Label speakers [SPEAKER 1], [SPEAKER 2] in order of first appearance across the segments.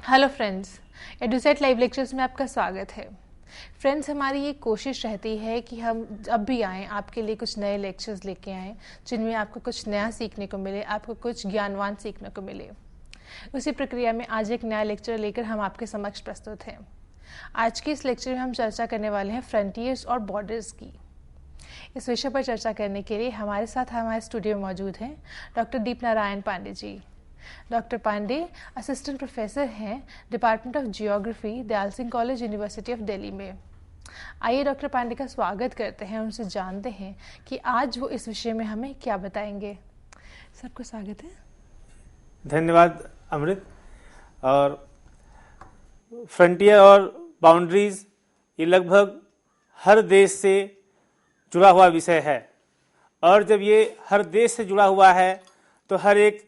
[SPEAKER 1] Hello friends, EDUSAT live lectures में आपका स्वागत है। फ्रेंड्स, हमारी ये कोशिश रहती है कि हम जब भी आएँ आपके लिए कुछ नए लेक्चर्स लेके आएँ जिनमें आपको कुछ नया सीखने को मिले, आपको कुछ ज्ञानवान सीखने को मिले। उसी प्रक्रिया में आज एक नया लेक्चर लेकर हम आपके समक्ष प्रस्तुत हैं। आज के इस लेक्चर में हम चर्चा करने वाले हैं फ्रंटियर्स और बॉर्डर्स की। इस विषय पर चर्चा करने के लिए हमारे साथ हमारे स्टूडियो में मौजूद हैं doctor Deepnarayan Pandey ji. Doctor Pandey assistant professor हैं department of geography, Dayal Singh college, university of Delhi में। आइए डॉक्टर पांडे का स्वागत करते हैं, उनसे जानते हैं कि आज वो इस विषय में हमें क्या बताएंगे। सबको स्वागत है।
[SPEAKER 2] धन्यवाद अमृत। और फ्रंटियर और बाउंड्रीज ये लगभग हर देश से जुड़ा हुआ विषय है, और जब ये हर देश से जुड़ा हुआ है तो हर एक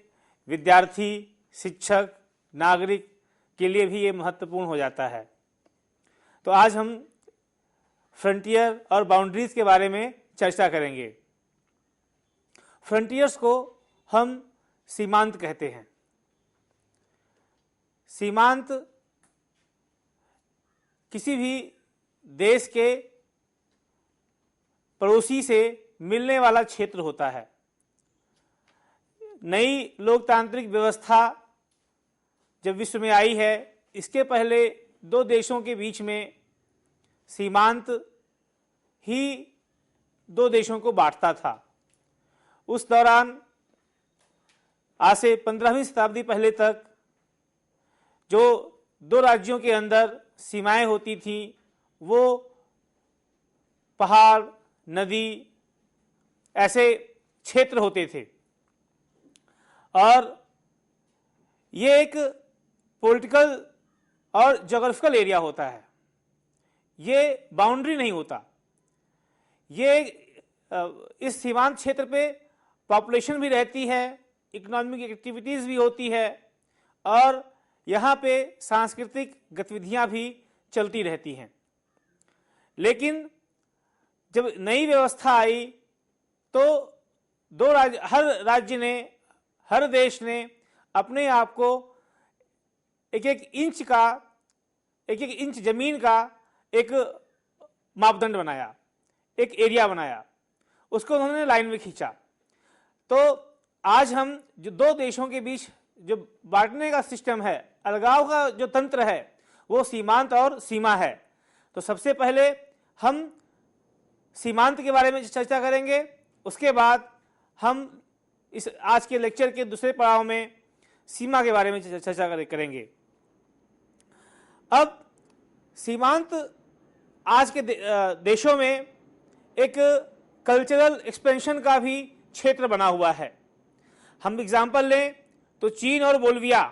[SPEAKER 2] विद्यार्थी, शिक्षक, नागरिक के लिए भी ये महत्वपूर्ण हो जाता है। तो आज हम फ्रंटियर और बाउंड्रीज के बारे में चर्चा करेंगे। फ्रंटियर्स को हम सीमांत कहते हैं। सीमांत किसी भी देश के पड़ोसी से मिलने वाला क्षेत्र होता है। नई लोकतांत्रिक व्यवस्था जब विश्व में आई है, इसके पहले दो देशों के बीच में सीमांत ही दो देशों को बांटता था। उस दौरान आज से 15वीं शताब्दी पहले तक जो दो राज्यों के अंदर सीमाएं होती थीं वो पहाड़, नदी, ऐसे क्षेत्र होते थे, और ये एक पॉलिटिकल और ज्योग्राफिकल एरिया होता है। ये बाउंड्री नहीं होता। ये इस सीमांत क्षेत्र पे पॉपुलेशन भी रहती है, इकोनॉमिक एक्टिविटीज़ भी होती है, और यहाँ पे सांस्कृतिक गतिविधियाँ भी चलती रहती हैं। लेकिन जब नई व्यवस्था आई तो हर राज्य ने, हर देश ने अपने आप को एक एक इंच जमीन का एक मापदंड बनाया, एक एरिया बनाया, उसको उन्होंने लाइन में खींचा। तो आज हम जो दो देशों के बीच जो बांटने का सिस्टम है, अलगाव का जो तंत्र है, वो सीमांत और सीमा है। तो सबसे पहले हम सीमांत के बारे में चर्चा करेंगे, उसके बाद हम इस आज के लेक्चर के दूसरे पड़ाव में सीमा के बारे में चर्चा करेंगे। अब सीमांत आज के देशों में एक कल्चरल एक्सपेंशन का भी क्षेत्र बना हुआ है। हम एग्जाम्पल लें तो चीन और बोलिविया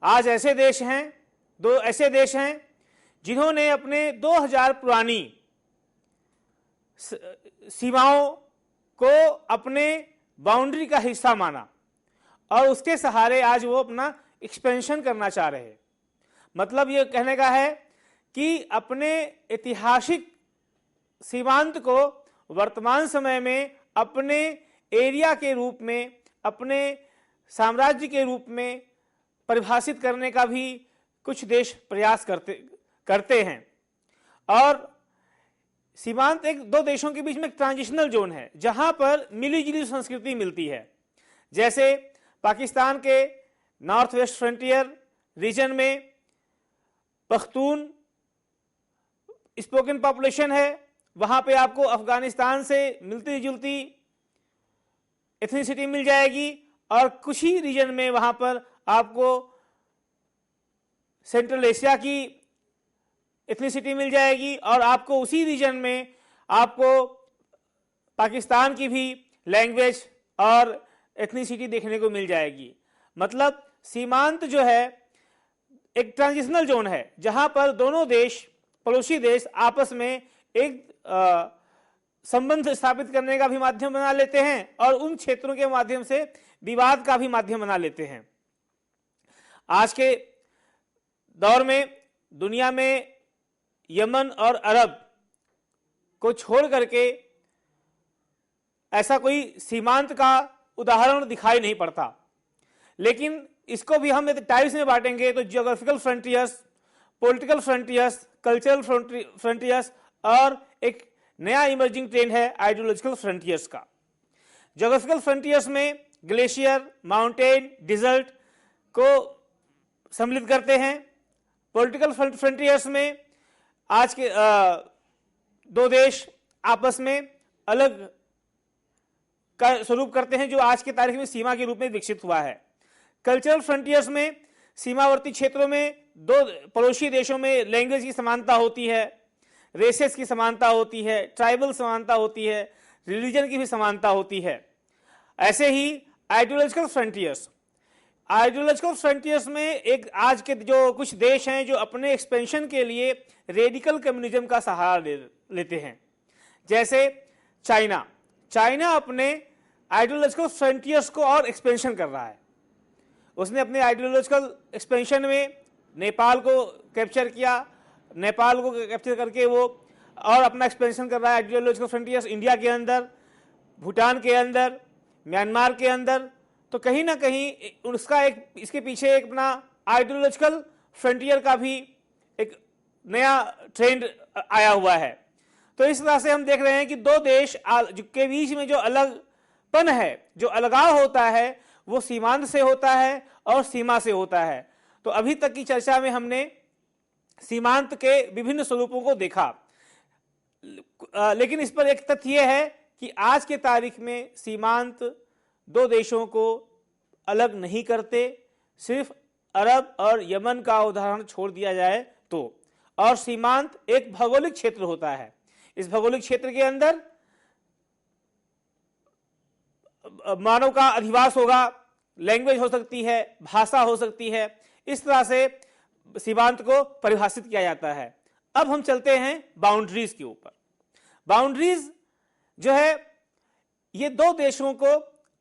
[SPEAKER 2] आज ऐसे देश हैं, दो ऐसे देश हैं जिन्होंने अपने 2000 पुरानी सीमाओं को अपने बाउंड्री का हिस्सा माना, और उसके सहारे आज वो अपना एक्सपेंशन करना चाह रहे हैं। मतलब ये कहने का है कि अपने ऐतिहासिक सीमांत को वर्तमान समय में अपने एरिया के रूप में, अपने साम्राज्य के रूप में परिभाषित करने का भी कुछ देश प्रयास करते हैं। और सीमांत एक दो देशों के बीच में एक ट्रांजिशनल जोन है जहां पर मिली जुली संस्कृति मिलती है। जैसे पाकिस्तान के नॉर्थ वेस्ट फ्रंटियर रीजन में पख्तून स्पोकन पॉपुलेशन है, वहां पे आपको अफगानिस्तान से मिलती जुलती एथनिसिटी मिल जाएगी, और कुछ ही रीजन में वहां पर आपको सेंट्रल एशिया की एथनिसिटी मिल जाएगी, और आपको उसी रीजन में आपको पाकिस्तान की भी लैंग्वेज और एथनिसिटी देखने को मिल जाएगी। मतलब सीमांत जो है एक ट्रांजिशनल जोन है जहां पर दोनों देश, पड़ोसी देश आपस में एक संबंध स्थापित करने का भी माध्यम बना लेते हैं, और उन क्षेत्रों के माध्यम से विवाद का भी माध्यम बना लेते हैं। आज के दौर में दुनिया में यमन और अरब को छोड़ करके ऐसा कोई सीमांत का उदाहरण दिखाई नहीं पड़ता। लेकिन इसको भी हम टाइप्स में बांटेंगे तो geographical frontiers, political frontiers, cultural frontiers और एक नया इमर्जिंग ट्रेंड है आइडियोलॉजिकल फ्रंटियर्स का। जियोग्राफिकल फ्रंटियर्स में ग्लेशियर, माउंटेन, डिजर्ट को सम्मिलित करते हैं। पॉलिटिकल फ्रंटियर्स में आज के दो देश आपस में अलग का स्वरूप करते हैं जो आज की तारीख में सीमा के रूप में विकसित हुआ है। कल्चरल फ्रंटियर्स में सीमावर्ती क्षेत्रों में दो पड़ोसी देशों में लैंग्वेज की समानता होती है, रेसेस की समानता होती है, ट्राइबल समानता होती है, रिलीजन की भी समानता होती है। ऐसे ही आइडियोलॉजिकल फ्रंटियर्स में एक आज के जो कुछ देश हैं जो अपने एक्सपेंशन के लिए रेडिकल कम्युनिज्म का सहारा लेते हैं, जैसे चाइना अपने आइडियोलॉजिकल फ्रंटियर्स को और एक्सपेंशन कर रहा है। उसने अपने आइडियोलॉजिकल एक्सपेंशन में नेपाल को कैप्चर किया, नेपाल को कैप्चर करके वो और अपना एक्सपेंशन कर रहा है आइडियोलॉजिकल फ्रंटियर्स इंडिया के अंदर, भूटान के अंदर, म्यांमार के अंदर। तो कहीं ना कहीं उसका एक इसके पीछे एक अपना आइडियोलॉजिकल फ्रंटियर का भी एक नया ट्रेंड आया हुआ है। तो इस तरह से हम देख रहे हैं कि दो देश के बीच में जो अलगपन है, जो अलगाव होता है, वो सीमांत से होता है और सीमा से होता है। तो अभी तक की चर्चा में हमने सीमांत के विभिन्न स्वरूपों को देखा, लेकिन इस पर एक तथ्य यह है कि आज के तारीख में सीमांत दो देशों को अलग नहीं करते। सिर्फ अरब और यमन का उदाहरण छोड़ दिया जाए तो, और सीमांत एक भौगोलिक क्षेत्र होता है। इस भौगोलिक क्षेत्र के अंदर मानव का अधिवास होगा, लैंग्वेज हो सकती है, भाषा हो सकती है। इस तरह से सीमांत को परिभाषित किया जाता है। अब हम चलते हैं बाउंड्रीज के ऊपर। बाउंड्रीज जो है ये दो देशों को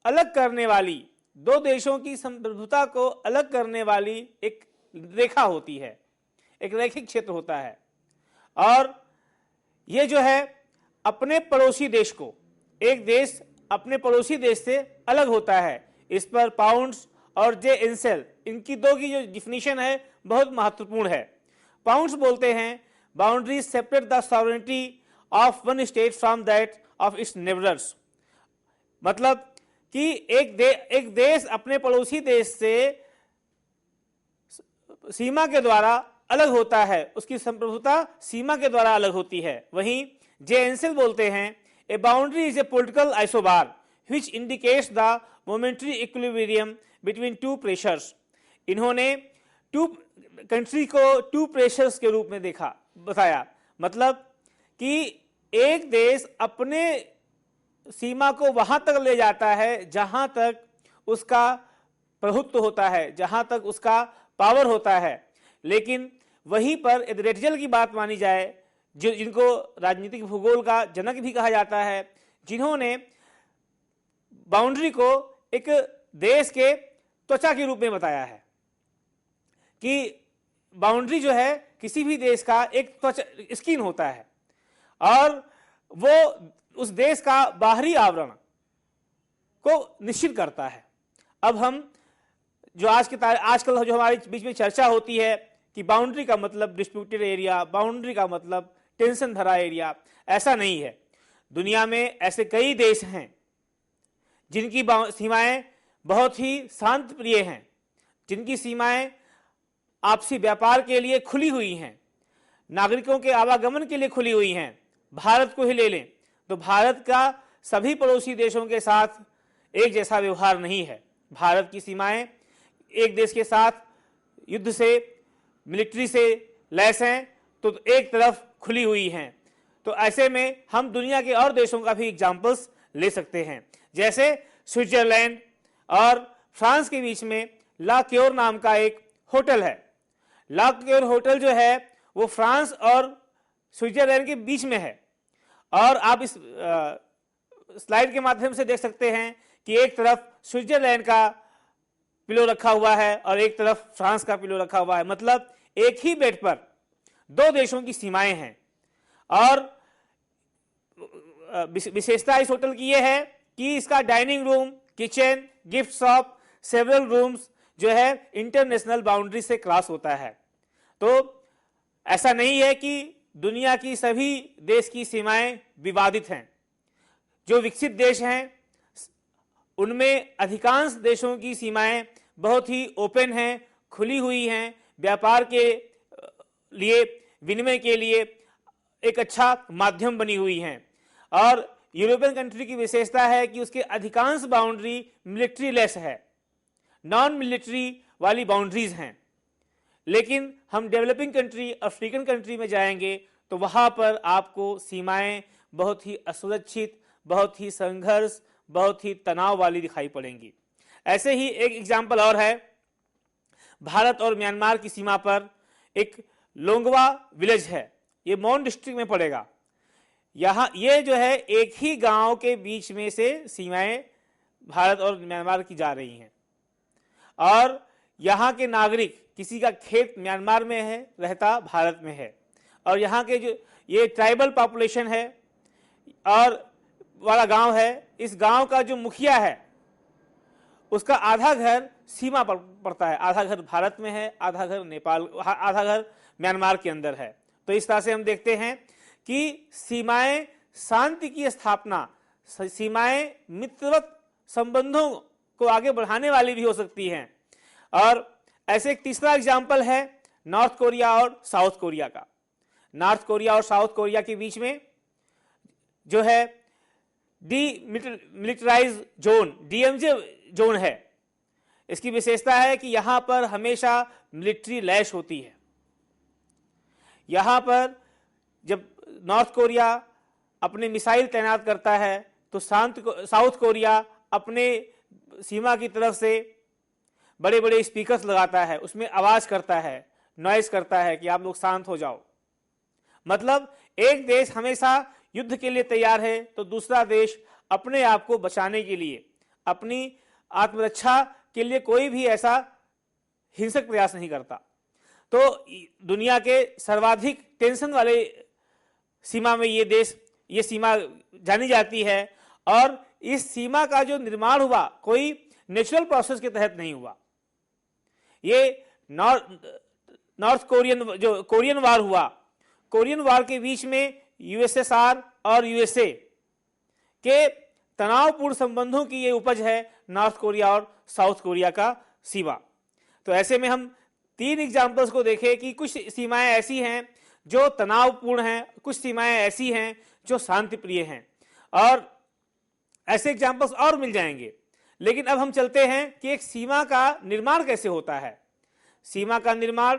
[SPEAKER 2] अलग करने वाली, दो देशों की संप्रभुता को अलग करने वाली एक रेखा होती है, एक रैखिक क्षेत्र होता है। और ये जो है अपने पड़ोसी देश को, एक देश अपने पड़ोसी देश से अलग होता है। इस पर पाउंड्स और जे एंसेल, इनकी दो की जो डिफिनीशन है बहुत महत्वपूर्ण है। पाउंड्स बोलते हैं boundaries separate the sovereignty of one state from that of its neighbours. मतलब कि एक देश अपने पड़ोसी देश से सीमा के द्वारा अलग होता है, उसकी संप्रभुता सीमा के द्वारा अलग होती है। वहीं जे एंसेल बोलते हैं a boundary is a political isobar which indicates the momentary equilibrium between two pressures. इन्होंने टू कंट्री को टू प्रेशर्स के रूप में बताया। मतलब कि एक देश अपने सीमा को वहां तक ले जाता है जहां तक उसका प्रभुत्व होता है, जहां तक उसका पावर होता है। लेकिन वहीं पर यदि रेटजल की बात मानी जाए, जिनको राजनीतिक भूगोल का जनक भी कहा जाता है, जिन्होंने बाउंड्री को एक देश के त्वचा के रूप में बताया है कि बाउंड्री जो है किसी भी देश का एक त्वचा स्किन होता है और वो उस देश का बाहरी आवरण को निश्चित करता है। अब हम जो आजकल जो हमारे बीच में चर्चा होती है कि बाउंड्री का मतलब डिस्प्यूटेड एरिया, बाउंड्री का मतलब टेंशन भरा एरिया, ऐसा नहीं है। दुनिया में ऐसे कई देश हैं जिनकी सीमाएं बहुत ही शांत प्रिय हैं, जिनकी सीमाएं आपसी व्यापार के लिए खुली हुई हैं, नागरिकों के आवागमन के लिए खुली हुई हैं। भारत को ही ले लें तो भारत का सभी पड़ोसी देशों के साथ एक जैसा व्यवहार नहीं है। भारत की सीमाएं एक देश के साथ युद्ध से, मिलिट्री से लैस हैं तो एक तरफ खुली हुई हैं। तो ऐसे में हम दुनिया के और देशों का भी एग्जाम्पल्स ले सकते हैं, जैसे स्विट्जरलैंड और फ्रांस के बीच में ला क्योर नाम का एक होटल है। ला क्योर होटल जो है वो फ्रांस और स्विट्जरलैंड के बीच में है। और आप इस स्लाइड के माध्यम से देख सकते हैं कि एक तरफ स्विट्जरलैंड का पिलो रखा हुआ है और एक तरफ फ्रांस का पिलो रखा हुआ है। मतलब एक ही बेड पर दो देशों की सीमाएं हैं। और विशेषता इस होटल की यह है कि इसका dining room, kitchen, gift shop, several rooms जो है इंटरनेशनल बाउंड्री से क्रॉस होता है। तो ऐसा नहीं है कि दुनिया की सभी देश की सीमाएं विवादित हैं। जो विकसित देश हैं उनमें अधिकांश देशों की सीमाएं बहुत ही ओपन हैं, खुली हुई हैं, व्यापार के लिए, विनिमय के लिए एक अच्छा माध्यम बनी हुई हैं। और यूरोपियन कंट्री की विशेषता है कि उसके अधिकांश बाउंड्री मिलिट्री लेस है, नॉन मिलिट्री वाली बाउंड्रीज हैं। लेकिन हम डेवलपिंग कंट्री, अफ्रीकन कंट्री में जाएंगे तो वहां पर आपको सीमाएं बहुत ही असुरक्षित, बहुत ही संघर्ष, बहुत ही तनाव वाली दिखाई पड़ेंगी। ऐसे ही एक एग्जाम्पल और है, भारत और म्यांमार की सीमा पर एक लोंगवा विलेज है, ये मौन डिस्ट्रिक्ट में पड़ेगा। यहाँ ये जो है एक ही गांव के बीच में से सीमाएं भारत और म्यांमार की जा रही हैं। और यहाँ के नागरिक, किसी का खेत म्यांमार में है, रहता भारत में है। और यहाँ के जो ये ट्राइबल पॉपुलेशन है और वाला गांव है, इस गांव का जो मुखिया है उसका आधा घर सीमा पर पड़ता है, आधा घर भारत में है, आधा घर नेपाल, आधा घर म्यांमार के अंदर है। तो इस तरह से हम देखते हैं कि सीमाएं शांति की स्थापना, सीमाएं मित्रवत संबंधों को आगे बढ़ाने वाली भी हो सकती हैं। और ऐसे एक तीसरा एग्जाम्पल है नॉर्थ कोरिया और साउथ कोरिया का। नॉर्थ कोरिया और साउथ कोरिया के बीच में जो है डीमिलिटराइज जोन, डीएमजे जोन है। इसकी विशेषता है कि यहां पर हमेशा मिलिट्री लैश होती है। यहां पर जब नॉर्थ कोरिया अपने मिसाइल तैनात करता है तो साउथ कोरिया अपने सीमा की तरफ से बड़े बड़े स्पीकर्स लगाता है, उसमें आवाज करता है, नॉइस करता है कि आप लोग शांत हो जाओ। मतलब एक देश हमेशा युद्ध के लिए तैयार है तो दूसरा देश अपने आप को बचाने के लिए, अपनी आत्मरक्षा के लिए कोई भी ऐसा हिंसक प्रयास नहीं करता। तो दुनिया के सर्वाधिक टेंशन वाले सीमा में ये देश, ये सीमा जानी जाती है। और इस सीमा का जो निर्माण हुआ कोई नेचुरल प्रोसेस के तहत नहीं हुआ। ये नॉर्थ कोरियन, जो कोरियन वार हुआ, कोरियन वार के बीच में यूएसएसआर और यूएसए के तनावपूर्ण संबंधों की ये उपज है नॉर्थ कोरिया और साउथ कोरिया का सीमा। तो ऐसे में हम तीन एग्जाम्पल्स को देखें कि कुछ सीमाएं ऐसी हैं जो तनावपूर्ण हैं, कुछ सीमाएं ऐसी हैं जो शांति प्रिय हैं, और ऐसे एग्जाम्पल्स और मिल जाएंगे। लेकिन अब हम चलते हैं कि एक सीमा का निर्माण कैसे होता है। सीमा का निर्माण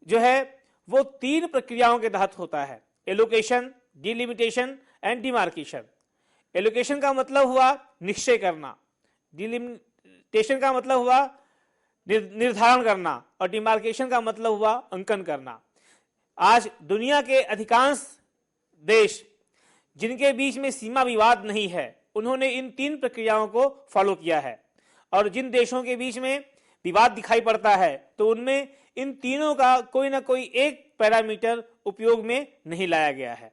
[SPEAKER 2] जो है वो तीन प्रक्रियाओं के तहत होता है, allocation, delimitation and demarcation. Allocation का मतलब हुआ निश्चय करना, डिलिमिटेशन का मतलब हुआ निर्धारण करना, और डिमार्केशन का मतलब हुआ अंकन करना। आज दुनिया के अधिकांश देश जिनके बीच में सीमा विवाद नहीं है, उन्होंने इन तीन प्रक्रियाओं को फॉलो किया है। और जिन देशों के बीच में विवाद दिखाई पड़ता है तो उनमें इन तीनों का कोई ना कोई एक पैरामीटर उपयोग में नहीं लाया गया है।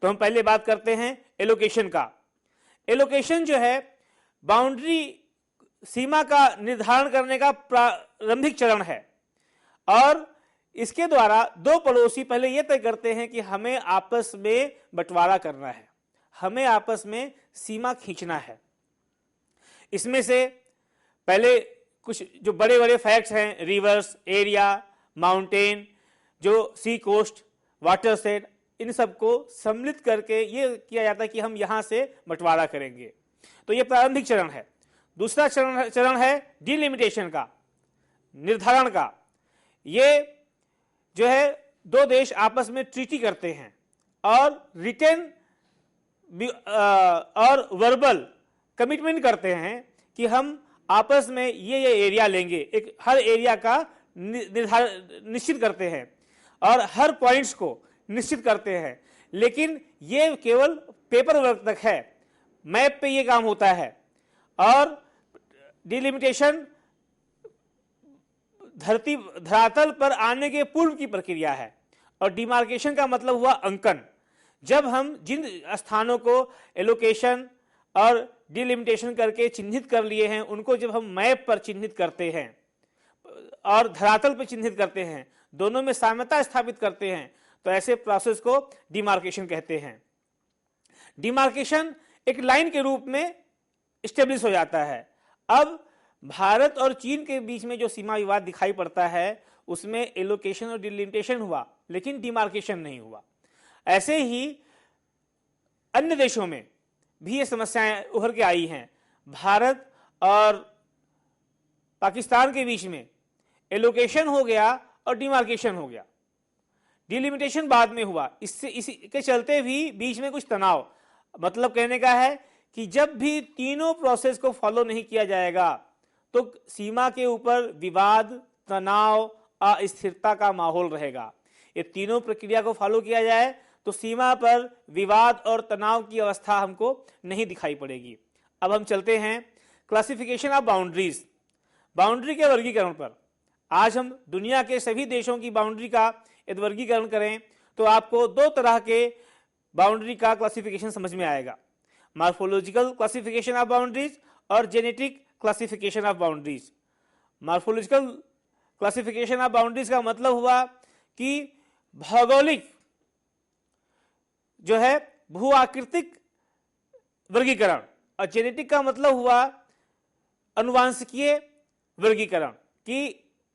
[SPEAKER 2] तो हम पहले बात करते हैं एलोकेशन का। एलोकेशन जो है बाउंड्री, सीमा का निर्धारण करने का प्रारंभिक चरण है। और इसके द्वारा दो पड़ोसी पहले यह तय करते हैं कि हमें आपस में बंटवारा करना है, हमें आपस में सीमा खींचना है। इसमें से पहले कुछ जो बड़े बड़े फैक्ट्स हैं, रिवर्स, एरिया, माउंटेन, जो सी कोस्ट, वाटर सेट, इन सबको सम्मिलित करके ये किया जाता है कि हम यहां से बंटवारा करेंगे। तो ये प्रारंभिक चरण है। दूसरा चरण है डिलिमिटेशन का, निर्धारण का। ये जो है दो देश आपस में ट्रीटी करते हैं और रिटन और वर्बल कमिटमेंट करते हैं कि हम आपस में ये एरिया लेंगे। एक हर एरिया का निश्चित करते हैं और हर पॉइंट्स को निश्चित करते हैं। लेकिन ये केवल पेपर वर्क तक है, मैप पे ये काम होता है। और डिलिमिटेशन धरातल पर आने के पूर्व की प्रक्रिया है। और डिमार्केशन का मतलब हुआ अंकन। जब हम जिन स्थानों को एलोकेशन और डिलिमिटेशन करके चिन्हित कर लिए हैं, उनको जब हम मैप पर चिन्हित करते हैं और धरातल पर चिन्हित करते हैं, दोनों में साम्यता स्थापित करते हैं, तो ऐसे प्रोसेस को डिमार्केशन कहते हैं। डिमार्केशन एक लाइन के रूप में स्टेब्लिश हो जाता है। अब भारत और चीन के बीच में जो सीमा विवाद दिखाई पड़ता है उसमें एलोकेशन और डिलिमिटेशन हुआ, लेकिन डिमार्केशन नहीं हुआ। ऐसे ही अन्य देशों में भी ये समस्याएं उभर के आई हैं। भारत और पाकिस्तान के बीच में एलोकेशन हो गया और डिमार्केशन हो गया, डिलिमिटेशन बाद में हुआ। इसी के चलते भी बीच में कुछ तनाव, मतलब कहने का है कि जब भी तीनों प्रोसेस को फॉलो नहीं किया जाएगा तो सीमा के ऊपर विवाद, तनाव, अस्थिरता का माहौल रहेगा। ये तीनों प्रक्रिया को फॉलो किया जाए तो सीमा पर विवाद और तनाव की अवस्था हमको नहीं दिखाई पड़ेगी। अब हम चलते हैं क्लासिफिकेशन ऑफ बाउंड्रीज, बाउंड्री के वर्गीकरण पर। आज हम दुनिया के सभी देशों की बाउंड्री का यदि वर्गीकरण करें तो आपको दो तरह के बाउंड्री का क्लासिफिकेशन समझ में आएगा, मॉर्फोलॉजिकल क्लासिफिकेशन ऑफ बाउंड्रीज और genetic classification of boundaries. Morphological classification of boundaries का मतलब हुआ कि भौगोलिक जो है भू आकृतिक वर्गीकरण, और जेनेटिक का मतलब हुआ अनुवांशिकीय वर्गीकरण कि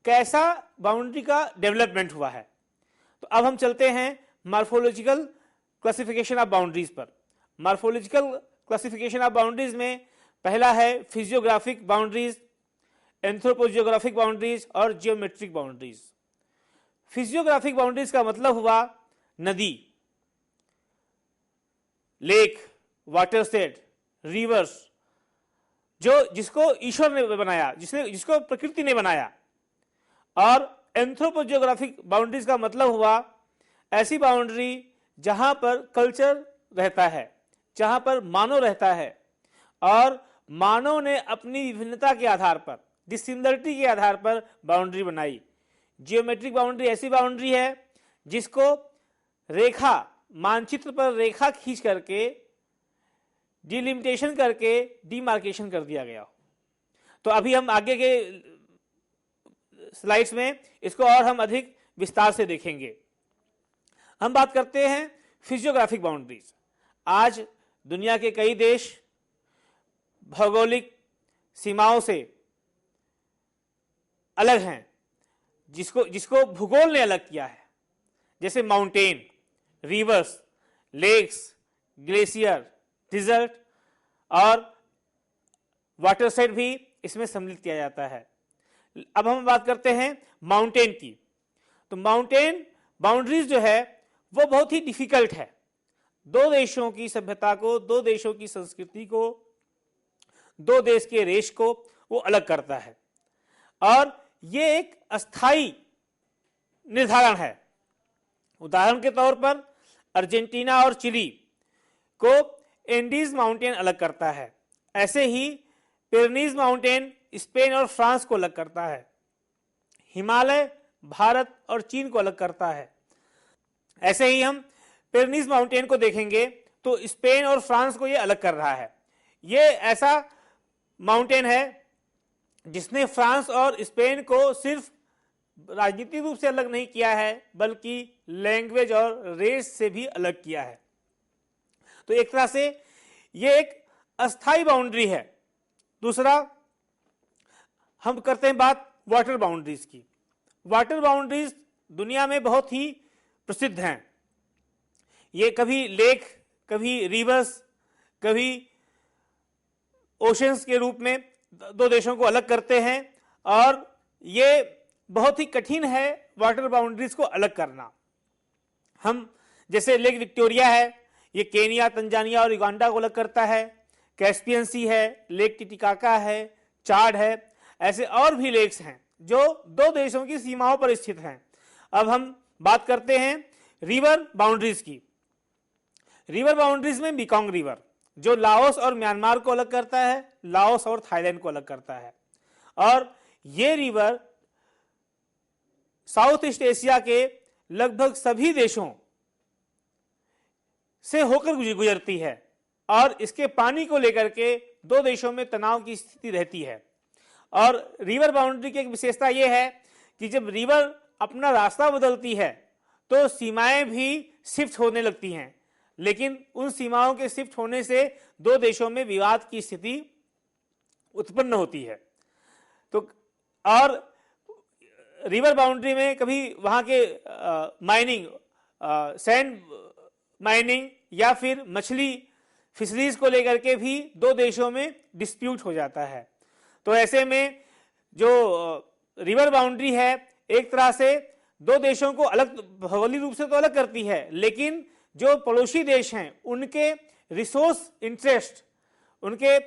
[SPEAKER 2] कैसा बाउंड्री का डेवलपमेंट हुआ है। तो अब हम चलते हैं मॉर्फोलॉजिकल क्लासिफिकेशन ऑफ बाउंड्रीज पर। मॉर्फोलॉजिकल क्लासिफिकेशन ऑफ बाउंड्रीज में पहला है फिजियोग्राफिक बाउंड्रीज, एंथ्रोपोजियोग्राफिक बाउंड्रीज और जियोमेट्रिक बाउंड्रीज। फिजियोग्राफिक बाउंड्रीज का मतलब हुआ नदी, लेक, वाटरशेड, रिवर्स, जिसको ईश्वर ने बनाया, जिसको प्रकृति ने बनाया। और एंथ्रोपोजियोग्राफिक बाउंड्रीज का मतलब हुआ ऐसी बाउंड्री जहां पर कल्चर रहता है, जहां पर मानव रहता है और मानव ने अपनी विभिन्नता के आधार पर, डिसिमिलरिटी के आधार पर बाउंड्री बनाई। जियोमेट्रिक बाउंड्री ऐसी बाउंड्री है जिसको रेखा, मानचित्र पर रेखा खींच करके डिलिमिटेशन करके डिमार्केशन कर दिया गया हो। तो अभी हम आगे के स्लाइड्स में इसको और हम अधिक विस्तार से देखेंगे। हम बात करते हैं फिजियोग्राफिक बाउंड्रीज। आज दुनिया के कई देश भौगोलिक सीमाओं से अलग हैं, जिसको भूगोल ने अलग किया है, जैसे mountain, rivers, lakes, glacier, desert और वाटरशेड भी इसमें सम्मिलित किया जाता है। अब हम बात करते हैं माउंटेन की। तो माउंटेन बाउंड्रीज जो है वो बहुत ही डिफिकल्ट है। दो देशों की सभ्यता को, दो देशों की संस्कृति को, दो देश के रेश को वो अलग करता है और ये एक अस्थाई निर्धारण है। उदाहरण के तौर पर अर्जेंटीना और चिली को एंडीज माउंटेन अलग करता है, ऐसे ही पिरेनीज माउंटेन स्पेन और फ्रांस को अलग करता है। हिमालय भारत और चीन को अलग करता है। ऐसे ही हम पिरेनीज माउंटेन को देखेंगे तो स्पेन और फ्रांस को ये अलग कर रहा है। ये ऐसा माउंटेन है जिसने फ्रांस और स्पेन को सिर्फ राजनीतिक रूप से अलग नहीं किया है बल्कि लैंग्वेज और रेस से भी अलग किया है। तो एक तरह से ये एक अस्थाई बाउंड्री है। दूसरा हम करते हैं बात वाटर बाउंड्रीज की। वाटर बाउंड्रीज दुनिया में बहुत ही प्रसिद्ध हैं। ये कभी लेक, कभी रिवर्स, कभी ओशंस के रूप में दो देशों को अलग करते हैं और ये बहुत ही कठिन है वाटर बाउंड्रीज को अलग करना। हम जैसे लेक विक्टोरिया है, ये केनिया, तंजानिया और युगांडा को अलग करता है। कैस्पियन सी है, लेक टिटिकाका है, चाड है, ऐसे और भी लेक्स हैं जो दो देशों की सीमाओं पर स्थित हैं। अब हम बात करते हैं रिवर बाउंड्रीज की। रिवर बाउंड्रीज में मेकॉन्ग रिवर जो लाओस और म्यांमार को अलग करता है, लाओस और थाईलैंड को अलग करता है, और ये रिवर साउथ ईस्ट एशिया के लगभग सभी देशों से होकर गुजरती है और इसके पानी को लेकर के दो देशों में तनाव की स्थिति रहती है। और रिवर बाउंड्री की एक विशेषता यह है कि जब रिवर अपना रास्ता बदलती है तो सीमाएं भी शिफ्ट होने लगती हैं, लेकिन उन सीमाओं के शिफ्ट होने से दो देशों में विवाद की स्थिति उत्पन्न होती है। तो और रिवर बाउंड्री में कभी वहां के माइनिंग, सैंड माइनिंग या फिर मछली फिशरीज को लेकर के भी दो देशों में डिस्प्यूट हो जाता है। तो ऐसे में जो रिवर बाउंड्री है एक तरह से दो देशों को अलग, भौगोलिक रूप से तो अलग करती है, लेकिन जो पड़ोसी देश हैं उनके रिसोर्स इंटरेस्ट, उनके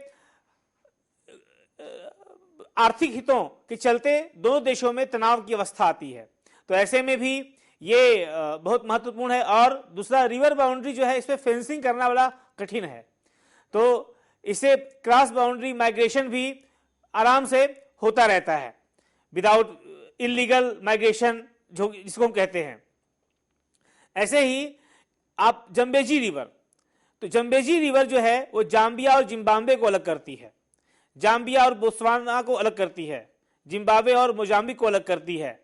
[SPEAKER 2] आर्थिक हितों के चलते दोनों देशों में तनाव की अवस्था आती है। तो ऐसे में भी ये बहुत महत्वपूर्ण है। और दूसरा, रिवर बाउंड्री जो है इस पे फेंसिंग करना बड़ा कठिन है, तो इससे क्रॉस बाउंड्री माइग्रेशन भी आराम से होता रहता है, विदाउट इलीगल माइग्रेशन जो जिसको हम कहते हैं। ऐसे ही आप जम्बेजी रिवर, तो जम्बेजी रिवर जो है वो जाम्बिया और जिम्बाब्वे को अलग करती है, जाम्बिया और बोत्सवाना को अलग करती है, जिम्बाब्वे और मोजाम्बिक को अलग करती है।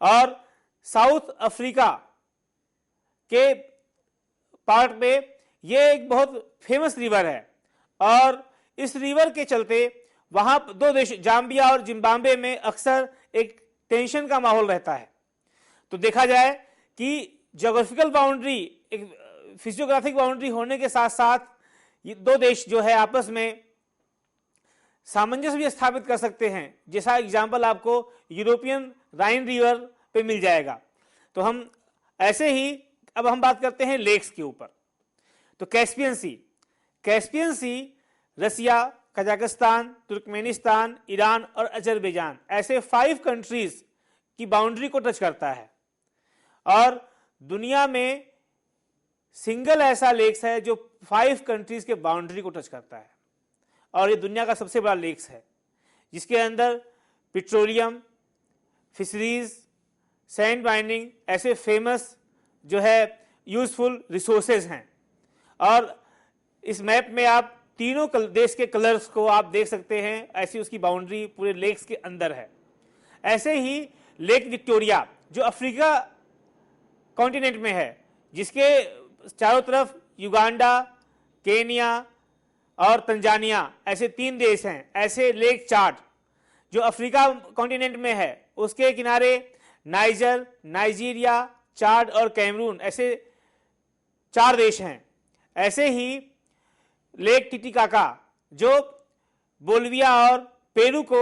[SPEAKER 2] और साउथ अफ्रीका के पार्ट में ये एक बहुत फेमस रिवर है, और इस रिवर के चलते वहां दो देश जाम्बिया और जिम्बाब्वे में अक्सर एक टेंशन का माहौल रहता है। तो देखा जाए कि ज्योग्राफिकल बाउंड्री, एक फिजियोग्राफिक बाउंड्री होने के साथ साथ ये दो देश जो है आपस में सामंजस्य भी स्थापित कर सकते हैं। जैसा एग्जाम्पल आपको यूरोपियन राइन रिवर पे मिल जाएगा। तो हम ऐसे ही अब हम बात करते हैं लेक्स के ऊपर। तो कैस्पियन सी रसिया, कजाकिस्तान, तुर्कमेनिस्तान, ईरान और अजरबैजान, ऐसे 5 कंट्रीज की बाउंड्री को टच करता है। और दुनिया में सिंगल ऐसा लेक्स है जो 5 कंट्रीज के बाउंड्री को टच करता है, और ये दुनिया का सबसे बड़ा लेक्स है, जिसके अंदर पेट्रोलियम, फिशरीज, सैंड माइनिंग ऐसे फेमस जो है यूजफुल रिसोर्सेज हैं। और इस मैप में आप तीनों देश के कलर्स को आप देख सकते हैं, ऐसी उसकी बाउंड्री पूरे लेक्स के अंदर है। ऐसे ही लेक विक्टोरिया जो अफ्रीका कॉन्टिनेंट में है, जिसके चारों तरफ युगांडा, केनिया और तंजानिया ऐसे 3 देश हैं। ऐसे लेक चार्ट जो अफ्रीका कॉन्टिनेंट में है, उसके किनारे नाइजर, नाइजीरिया, चाड और कैमरून ऐसे 4 देश हैं। ऐसे ही लेक टिटिकाका जो बोलिविया और पेरू को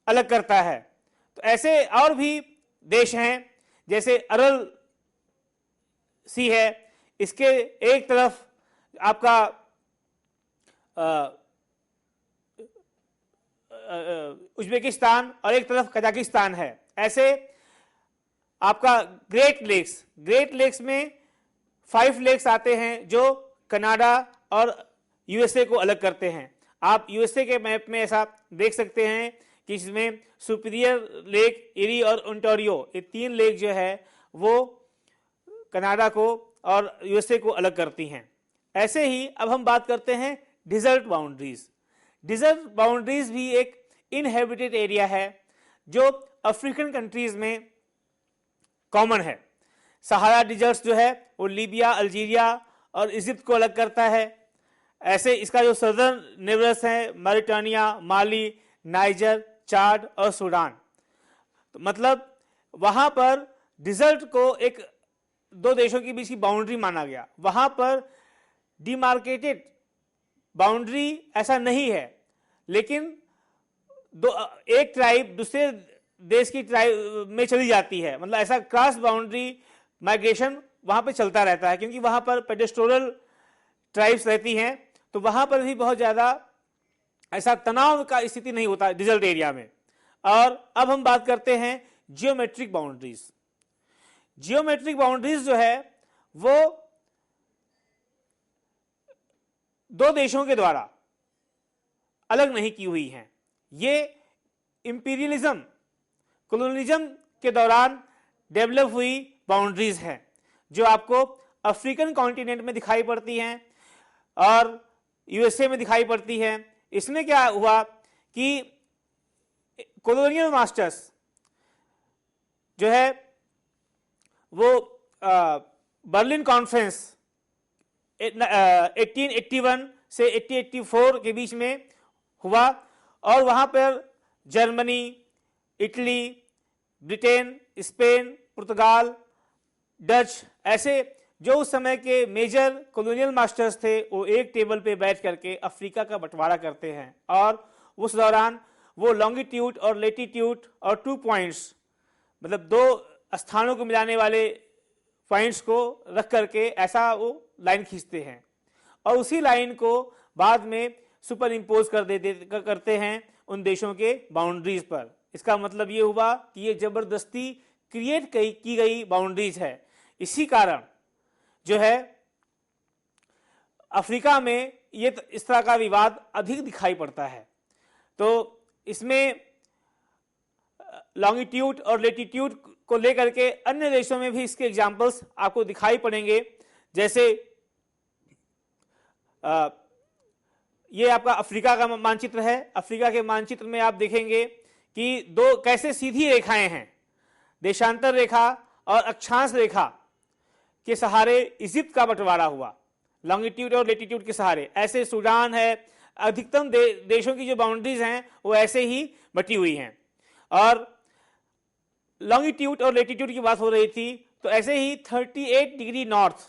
[SPEAKER 2] अलग करता है। तो ऐसे और भी देश हैं, जैसे अरल सी है, इसके एक तरफ आपका उज्बेकिस्तान और एक तरफ कजाकिस्तान है। ऐसे आपका ग्रेट लेक्स में 5 लेक्स आते हैं जो कनाडा और यूएसए को अलग करते हैं। आप यूएसए के मैप में ऐसा देख सकते हैं कि इसमें सुपीरियर लेक, इरी और ओंटारियो, ये 3 लेक जो है वो कनाडा को और यूएसए को अलग करती हैं। ऐसे ही अब हम बात करते हैं डिजर्ट बाउंड्रीज। डिजर्ट बाउंड्रीज भी एक इनहेबिटेड एरिया है जो अफ्रीकन कंट्रीज में कॉमन है। सहारा डिजर्ट जो है वो लीबिया, अल्जीरिया और इजिप्ट को अलग करता है। ऐसे इसका जो सदर्न नेबर्स है मॉरिटानिया, माली, नाइजर, चाड और सूडान, तो मतलब वहां पर डिजर्ट को एक 2 देशों के बीच की बाउंड्री माना गया। वहां पर डिमार्केटेड बाउंड्री ऐसा नहीं है, लेकिन एक ट्राइब दूसरे देश की ट्राइब में चली जाती है, मतलब ऐसा क्रॉस बाउंड्री माइग्रेशन वहां पे चलता रहता है, क्योंकि वहां पर पेडेस्टोरल ट्राइब्स रहती हैं। तो वहां पर भी बहुत ज्यादा ऐसा तनाव का स्थिति नहीं होता डिजर्ट एरिया में। और अब हम बात करते हैं जियोमेट्रिक बाउंड्रीज। जियोमेट्रिक बाउंड्रीज जो है वो 2 देशों के द्वारा अलग नहीं की हुई हैं। ये इंपीरियलिज्म, कॉलोनिज्म के दौरान डेवलप हुई बाउंड्रीज हैं जो आपको अफ्रीकन कॉन्टिनेंट में दिखाई पड़ती हैं। और यूएसए में दिखाई पड़ती है। इसमें क्या हुआ कि कॉलोनियल मास्टर्स जो है वो बर्लिन कॉन्फ्रेंस 1881 से 1884 के बीच में हुआ और वहां पर जर्मनी, इटली, ब्रिटेन, स्पेन, पुर्तगाल, डच ऐसे जो उस समय के मेजर कॉलोनियल मास्टर्स थे वो एक टेबल पे बैठ करके अफ्रीका का बंटवारा करते हैं और उस दौरान वो लॉन्गिट्यूड और लेटीट्यूड और 2 पॉइंट्स मतलब 2 स्थानों को मिलाने वाले पॉइंट्स को रख करके ऐसा वो लाइन खींचते हैं और उसी लाइन को बाद में सुपर इम्पोज करते हैं उन देशों के बाउंड्रीज पर। इसका मतलब ये हुआ कि ये जबरदस्ती क्रिएट की गई बाउंड्रीज है। इसी कारण जो है अफ्रीका में ये इस तरह का विवाद अधिक दिखाई पड़ता है। तो इसमें लॉन्गिट्यूड और लेटीट्यूड को लेकर के अन्य देशों में भी इसके एग्जाम्पल्स आपको दिखाई पड़ेंगे। जैसे ये आपका अफ्रीका का मानचित्र है। अफ्रीका के मानचित्र में आप देखेंगे कि 2 कैसे सीधी रेखाएं हैं, देशांतर रेखा और अक्षांश रेखा के सहारे इजिप्ट का बंटवारा हुआ, लॉन्गिट्यूड और लेटीट्यूड के सहारे। ऐसे सूडान है, अधिकतम देशों की जो बाउंड्रीज हैं वो ऐसे ही बटी हुई हैं। और लॉन्गिट्यूड और लेटीट्यूड की बात हो रही थी तो ऐसे ही 38 डिग्री नॉर्थ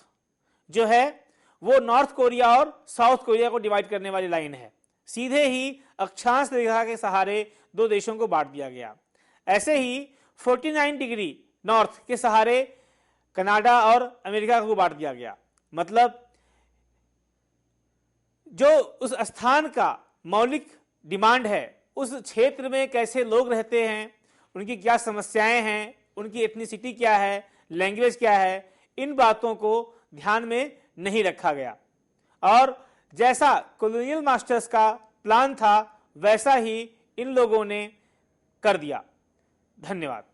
[SPEAKER 2] जो है वो नॉर्थ कोरिया और साउथ कोरिया को डिवाइड करने वाली लाइन है। सीधे ही अक्षांश रेखा के सहारे 2 देशों को बांट दिया गया। ऐसे ही 49 डिग्री नॉर्थ के सहारे कनाडा और अमेरिका को बांट दिया गया। मतलब जो उस स्थान का मौलिक डिमांड है, उस क्षेत्र में कैसे लोग रहते हैं, उनकी क्या समस्याएं हैं, उनकी एथनिसिटी क्या है, लैंग्वेज क्या है, इन बातों को ध्यान में नहीं रखा गया और जैसा कॉलोनियल मास्टर्स का प्लान था वैसा ही इन लोगों ने कर दिया। धन्यवाद।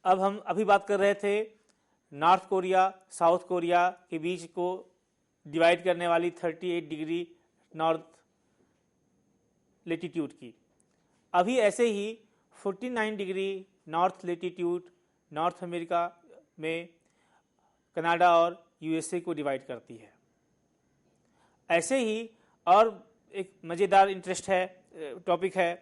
[SPEAKER 2] अब हम अभी बात कर रहे थे नॉर्थ कोरिया साउथ कोरिया के बीच को डिवाइड करने वाली 38 डिग्री नॉर्थ लेटीट्यूड की। अभी ऐसे ही 49 degree north latitude north America में कनाडा और यूएसए को डिवाइड करती है। ऐसे ही और एक मज़ेदार इंटरेस्ट है टॉपिक है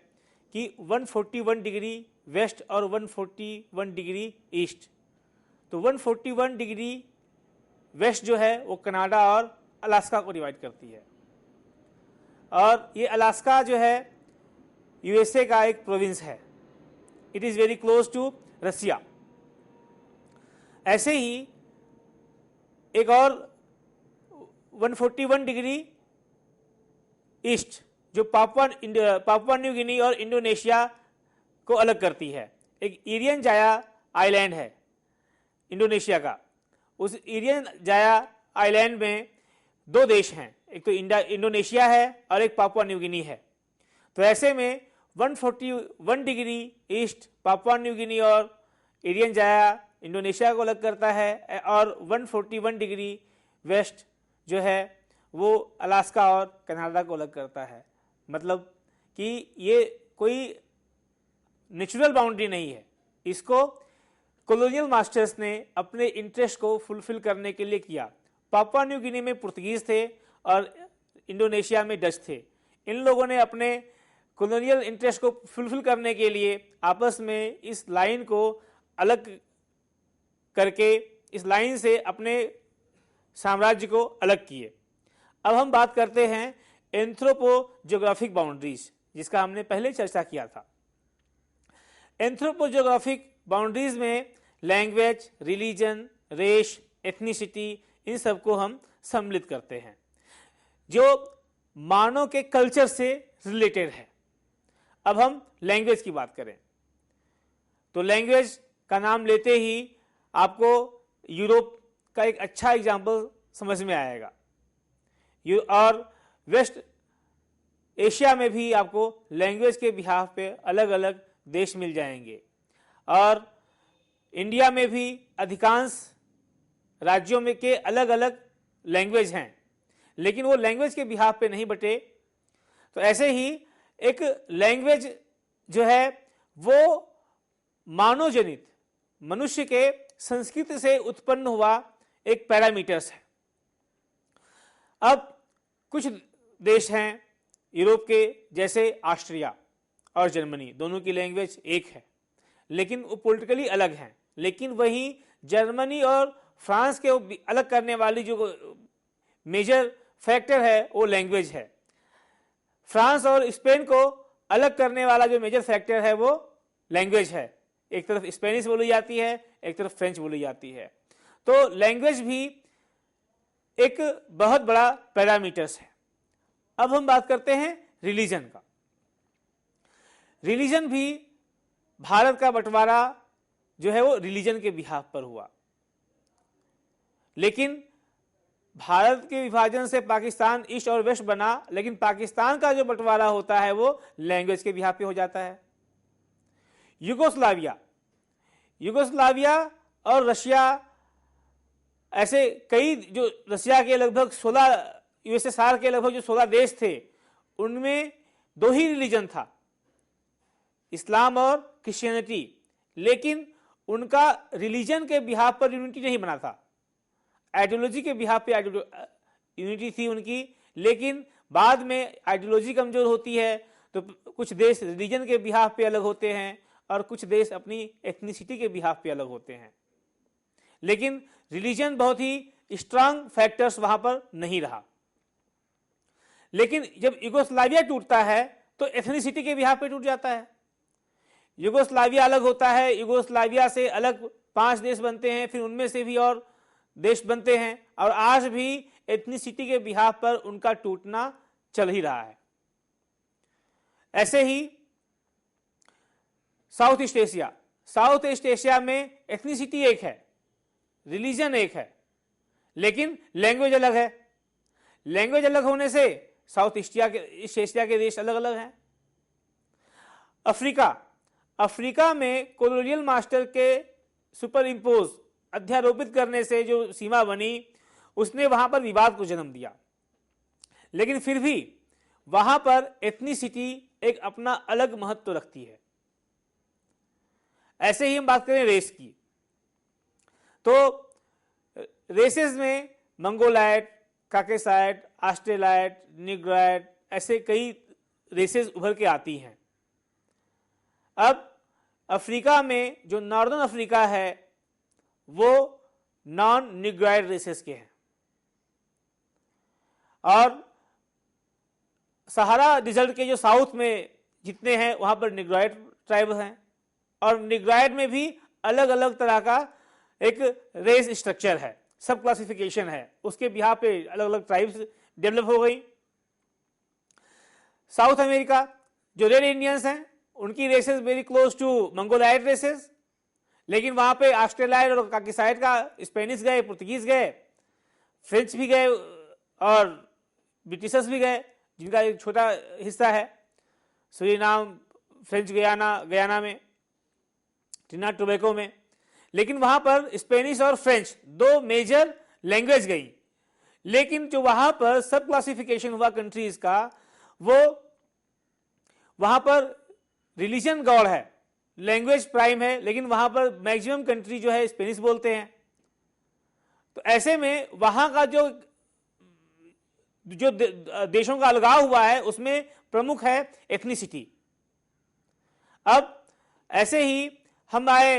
[SPEAKER 2] कि 141 डिग्री वेस्ट और 141 डिग्री ईस्ट। तो 141 डिग्री वेस्ट जो है वो कनाडा और अलास्का को डिवाइड करती है, और ये अलास्का जो है यूएसए का एक प्रोविंस है। It is very close to Russia. ऐसे ही एक और 141 डिग्री ईस्ट जो पापुआ न्यू गिनी और इंडोनेशिया को अलग करती है। एक इरियन जाया आइलैंड है इंडोनेशिया का। उस इरियन जाया आइलैंड में दो देश हैं, एक तो इंडोनेशिया है और एक पापुआ न्यू गिनी है। तो ऐसे में 141 degree east Papua New Guinea और इरियन जाया इंडोनेशिया को अलग करता है, और 141 डिग्री वेस्ट जो है वो अलास्का और कनाडा को अलग करता है। मतलब कि ये कोई नेचुरल बाउंड्री नहीं है, इसको कॉलोनियल मास्टर्स ने अपने इंटरेस्ट को फुलफिल करने के लिए किया। पापुआ न्यू गिनी में पुर्तगीज थे और इंडोनेशिया में डच थे। इन लोगों ने अपने कॉलोनियल इंटरेस्ट को फुलफिल करने के लिए आपस में इस लाइन को अलग करके इस लाइन से अपने साम्राज्य को अलग किए। अब हम बात करते हैं एंथ्रोपोजियोग्राफिक बाउंड्रीज, जिसका हमने पहले चर्चा किया था। एंथ्रोपोजियोग्राफिक बाउंड्रीज में लैंग्वेज, रिलीजन, रेस, एथनिसिटी, इन सबको हम सम्मिलित करते हैं जो मानव के कल्चर से रिलेटेड है। अब हम लैंग्वेज की बात करें तो लैंग्वेज का नाम लेते ही आपको यूरोप का एक अच्छा एग्जाम्पल समझ में आएगा, और वेस्ट एशिया में भी आपको लैंग्वेज के बिहाफ पे अलग अलग देश मिल जाएंगे, और इंडिया में भी अधिकांश राज्यों में के अलग अलग लैंग्वेज हैं, लेकिन वो लैंग्वेज के बिहाफ पे नहीं बटे। तो ऐसे ही एक लैंग्वेज जो है वो मानव जनित मनुष्य के संस्कृति से उत्पन्न हुआ एक पैरामीटर्स है। अब कुछ देश हैं यूरोप के, जैसे ऑस्ट्रिया और जर्मनी, दोनों की लैंग्वेज एक है लेकिन वो पॉलिटिकली अलग हैं। लेकिन वहीं जर्मनी और फ्रांस के अलग करने वाली जो मेजर फैक्टर है वो लैंग्वेज है। फ्रांस और स्पेन को अलग करने वाला जो मेजर फैक्टर है वो लैंग्वेज है। एक तरफ स्पेनिश बोली जाती है, एक तरफ फ्रेंच बोली जाती है। तो लैंग्वेज भी एक बहुत बड़ा पैरामीटर्स है। अब हम बात करते हैं रिलीजन का। रिलीजन भी भारत का बंटवारा जो है वो रिलीजन के बिहाफ पर हुआ, लेकिन भारत के विभाजन से पाकिस्तान ईस्ट और वेस्ट बना, लेकिन पाकिस्तान का जो बंटवारा होता है वो लैंग्वेज के बिहाफ पे हो जाता है। यूगोस्लाविया और रशिया, ऐसे कई जो रशिया के लगभग 16 यूएसएसआर के लगभग जो 16 देश थे उनमें दो ही रिलीजन था, इस्लाम और क्रिश्चियनिटी, लेकिन उनका रिलीजन के बिहाफ पर यूनिटी नहीं बना था। आइडियोलॉजी के बिहाफ पे यूनिटी थी उनकी, लेकिन बाद में आइडियोलॉजी कमजोर होती है तो कुछ देश रिलीजन के बिहाफ पे अलग होते हैं और कुछ देश अपनी एथनिसिटी के बिहाफ पे अलग होते हैं। लेकिन रिलीजन बहुत ही स्ट्रांग फैक्टर्स वहां पर नहीं रहा। लेकिन जब यूगोस्लाविया टूटता है तो एथनिसिटी के बिहाफ पे टूट जाता है। यूगोस्लाविया अलग होता है, यूगोस्लाविया से अलग 5 देश बनते हैं, फिर उनमें से भी और देश बनते हैं, और आज भी एथनिसिटी के बिहाफ पर उनका टूटना चल ही रहा है। ऐसे ही साउथ ईस्ट एशिया में एथनिसिटी एक है, रिलीजन एक है, लेकिन लैंग्वेज अलग है। लैंग्वेज अलग होने से साउथ ईस्ट एशिया के देश अलग अलग हैं। अफ्रीका में कॉलोनियल मास्टर के सुपर इम्पोज, अध्यारोपित करने से जो सीमा बनी, उसने वहां पर विवाद को जन्म दिया। लेकिन फिर भी वहां पर एथनिसिटी एक अपना अलग महत्व रखती है। ऐसे ही हम बात करें रेस की, तो रेसेस में मंगोलाइट, काकेसाइट, ऑस्ट्रेलाइट, निग्राइट, ऐसे कई रेसेस उभर के आती हैं। अब अफ्रीका में जो नॉर्दर्न अफ्रीका है वो नॉन निग्राइड रेसेस के हैं, और सहारा डिजर्ट के जो साउथ में जितने हैं वहां पर निग्राइड ट्राइब हैं, और निग्राइड में भी अलग अलग तरह का एक रेस स्ट्रक्चर है, सब क्लासिफिकेशन है, उसके बिहार पे अलग अलग ट्राइब्स डेवलप हो गई। साउथ अमेरिका जो रेड इंडियंस हैं उनकी races very close to mongoloid races, लेकिन वहां पे ऑस्ट्रेलाइट और काकीसाइड का स्पेनिश गए, पुर्तगीज गए, फ्रेंच भी गए और ब्रिटिशर्स भी गए, जिनका एक छोटा हिस्सा है सूरीनाम, फ्रेंच गयाना में, ट्रिनिडाद टोबैगो में। लेकिन वहां पर स्पेनिश और फ्रेंच दो मेजर लैंग्वेज गई, लेकिन जो वहां पर सब क्लासिफिकेशन हुआ कंट्रीज का, वो वहां पर रिलीजन गॉड है, लैंग्वेज प्राइम है, लेकिन वहां पर मैक्सिमम कंट्री जो है स्पेनिश बोलते हैं। तो ऐसे में वहां का जो देशों का अलगाव हुआ है उसमें प्रमुख है एथनिसिटी। अब ऐसे ही हम आए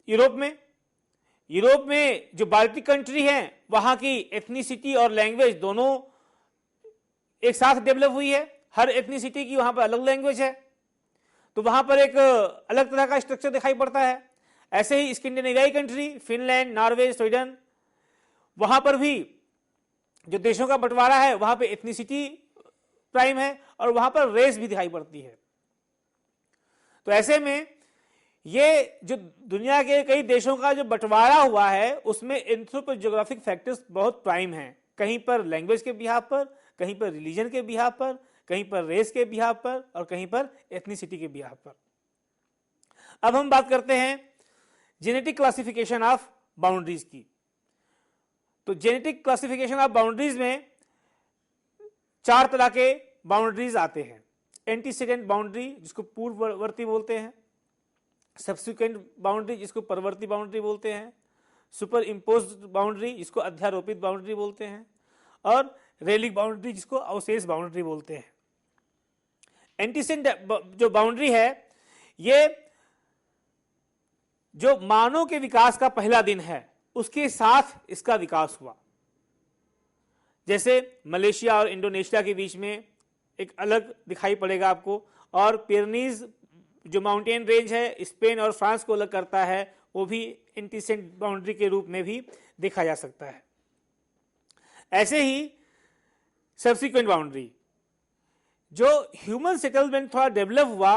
[SPEAKER 2] यूरोप में जो बाल्टिक कंट्री हैं वहां की एथनिसिटी और लैंग्वेज दोनों एक साथ डेवलप हुई है। हर एथनिसिटी की वहां पर अलग लैंग्वेज है, तो वहां पर एक अलग तरह का स्ट्रक्चर दिखाई पड़ता है। ऐसे ही स्कैंडिनेवियाई कंट्री, फिनलैंड, नॉर्वे, स्वीडन, वहां पर भी जो देशों का बंटवारा है वहां पे एथनिसिटी प्राइम है और वहां पर रेस भी दिखाई पड़ती है। तो ऐसे में ये जो दुनिया के कई देशों का जो बंटवारा हुआ है उसमें एंथ्रोपोजियोग्राफिक फैक्टर्स बहुत प्राइम हैं, कहीं पर लैंग्वेज के बिहाफ पर, कहीं पर रिलीजन के बिहाफ पर, कहीं पर रेस के बिहाफ पर और कहीं पर एथनिसिटी के बिहाफ पर। अब हम बात करते हैं जेनेटिक क्लासिफिकेशन ऑफ बाउंड्रीज की। तो जेनेटिक क्लासिफिकेशन ऑफ बाउंड्रीज में चार तरह के बाउंड्रीज आते हैं। एंटीसीडेंट बाउंड्री जिसको पूर्ववर्ती बोलते हैं, सब्सिक्वेंट बाउंड्री जिसको परवर्ती बाउंड्री बोलते हैं, सुपर इम्पोज्ड बाउंड्री जिसको अध्यारोपित बाउंड्री बोलते हैं, और रेलिक बाउंड्री जिसको अवशेष बाउंड्री बोलते हैं। एंटीसीडेंट जो बाउंड्री है ये जो मानव के विकास का पहला दिन है उसके साथ इसका विकास हुआ। जैसे मलेशिया और इंडोनेशिया के बीच में एक अलग दिखाई पड़ेगा आपको, और पिरेनीज जो माउंटेन रेंज है स्पेन और फ्रांस को अलग करता है, वो भी एंटीसेंट बाउंड्री के रूप में भी देखा जा सकता है। ऐसे ही सब्सिक्वेंट बाउंड्री जो ह्यूमन सेटलमेंट थोड़ा डेवलप हुआ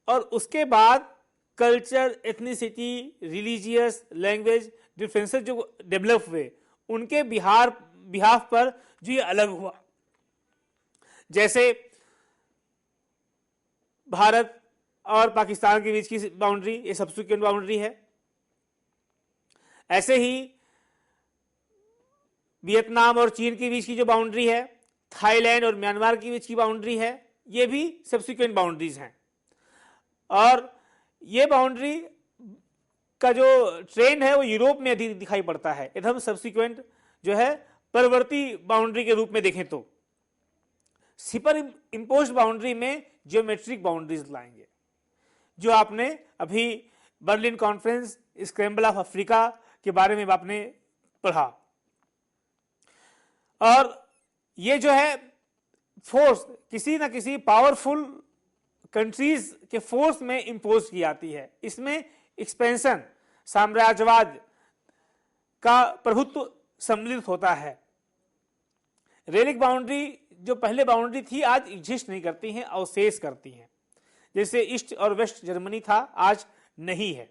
[SPEAKER 2] और उसके बाद culture, ethnicity, religious, language differences जो डेवलप हुए उनके बिहाफ पर जो ये अलग हुआ। जैसे भारत और पाकिस्तान के बीच की बाउंड्री ये सब्सिक्वेंट बाउंड्री है। ऐसे ही वियतनाम और चीन के बीच की जो बाउंड्री है, थाईलैंड और म्यांमार के बीच की बाउंड्री है, ये भी सब्सिक्वेंट बाउंड्रीज हैं। और ये बाउंड्री का जो ट्रेंड है वो यूरोप में अधिक दिखाई पड़ता है। यदि हम सब्सिक्वेंट जो है परवर्ती बाउंड्री के रूप में देखें तो सुपर इम्पोज्ड बाउंड्री में ज्योमेट्रिक बाउंड्रीज लाएंगे, जो आपने अभी Berlin conference scramble of Africa के बारे में आपने पढ़ा। और ये जो है फोर्स किसी ना किसी पावरफुल कंट्रीज के फोर्स में इंपोज की जाती है। इसमें एक्सपेंशन, साम्राज्यवाद का प्रभुत्व सम्मिलित होता है। रेलिक बाउंड्री जो पहले बाउंड्री थी आज एग्जिस्ट नहीं करती हैं, अवशेष करती हैं। जैसे ईस्ट और वेस्ट जर्मनी था, आज नहीं है।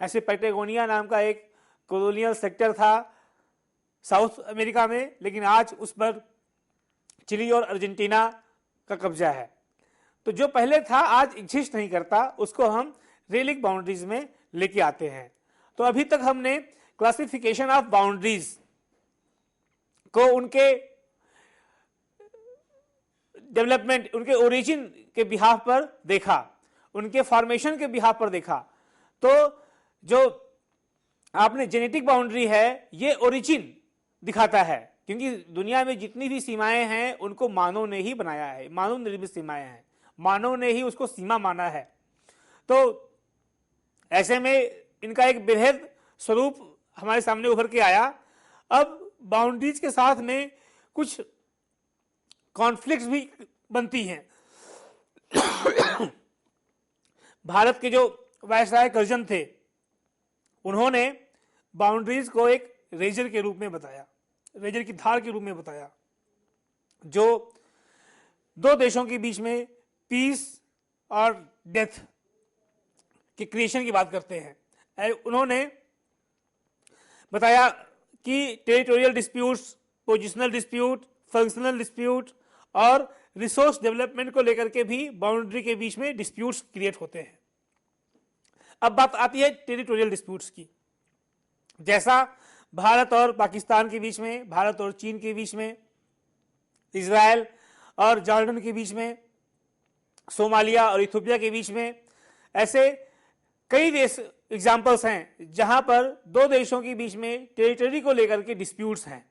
[SPEAKER 2] ऐसे पैटागोनिया नाम का एक कॉलोनियल सेक्टर था साउथ अमेरिका में, लेकिन आज उस पर चिली और अर्जेंटीना का कब्जा है। तो जो पहले था आज एग्जिस्ट नहीं करता, उसको हम रेलिक बाउंड्रीज में लेके आते हैं। तो अभी तक हमने क्लासिफिकेशन ऑफ बाउंड्रीज को उनके डेवलपमेंट, उनके ओरिजिन के बिहाफ पर देखा, उनके फॉर्मेशन के बिहाफ पर देखा। तो जो आपने जेनेटिक बाउंड्री है ये ओरिजिन दिखाता है, क्योंकि दुनिया में जितनी भी सीमाएं हैं उनको मानव ने ही बनाया है, मानव निर्मित सीमाएं हैं, मानव ने ही उसको सीमा माना है। तो ऐसे में इनका एक बृहद स्वरूप हमारे सामने उभर के आया। अब बाउंड्रीज के साथ में कुछ कॉन्फ्लिक्ट्स भी बनती हैं। भारत के जो वायसराय कर्जन थे उन्होंने बाउंड्रीज को एक रेजर के रूप में बताया, रेजर की धार के रूप में बताया, जो दो देशों के बीच में पीस और डेथ के क्रिएशन की बात करते हैं। उन्होंने बताया कि territorial disputes, positional dispute, functional dispute और रिसोर्स डेवलपमेंट को लेकर के भी बाउंड्री के बीच में डिस्प्यूट्स क्रिएट होते हैं। अब बात आती है टेरिटोरियल डिस्प्यूट्स की। जैसा भारत और पाकिस्तान के बीच में, भारत और चीन के बीच में, इजराइल और जॉर्डन के बीच में, सोमालिया और इथियोपिया के बीच में, ऐसे कई देश एग्जाम्पल्स हैं जहां पर दो देशों के बीच में टेरिटरी को लेकर के डिस्प्यूट्स हैं।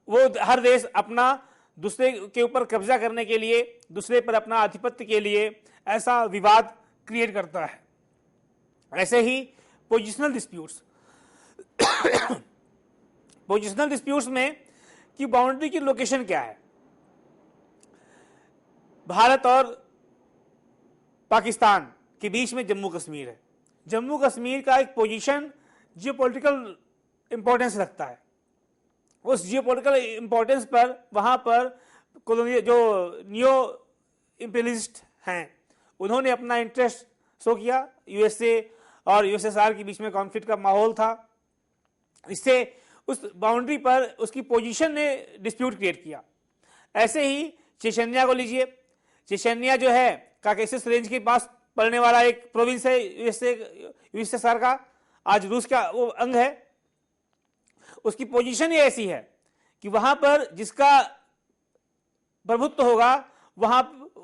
[SPEAKER 2] वो हर देश अपना दूसरे के ऊपर कब्जा करने के लिए, दूसरे पर अपना आधिपत्य के लिए ऐसा विवाद क्रिएट करता है। ऐसे ही पोजिशनल डिस्प्यूट्स, पोजिशनल डिस्प्यूट्स में कि बाउंड्री की लोकेशन क्या है। भारत और पाकिस्तान के बीच में जम्मू कश्मीर है। जम्मू कश्मीर का एक पोजीशन जियोपॉलिटिकल इंपॉर्टेंस रखता है। उस जियोपॉलिटिकल इंपॉर्टेंस पर वहां पर कॉलोनी जो नियो इंपीरियलिस्ट हैं उन्होंने अपना इंटरेस्ट शो किया। यूएसए और यूएसएसआर के बीच में कॉन्फ्लिक्ट का माहौल था, इससे उस बाउंड्री पर उसकी पोजीशन ने डिस्प्यूट क्रिएट किया। ऐसे ही चेचन्या को लीजिए। चेचन्या जो है काकेशस रेंज के पास पड़ने वाला एक प्रोविंस है यूएसएसआर का, आज रूस का वो अंग है। उसकी पोजीशन ही ऐसी है कि वहां पर जिसका प्रभुत्व होगा वहां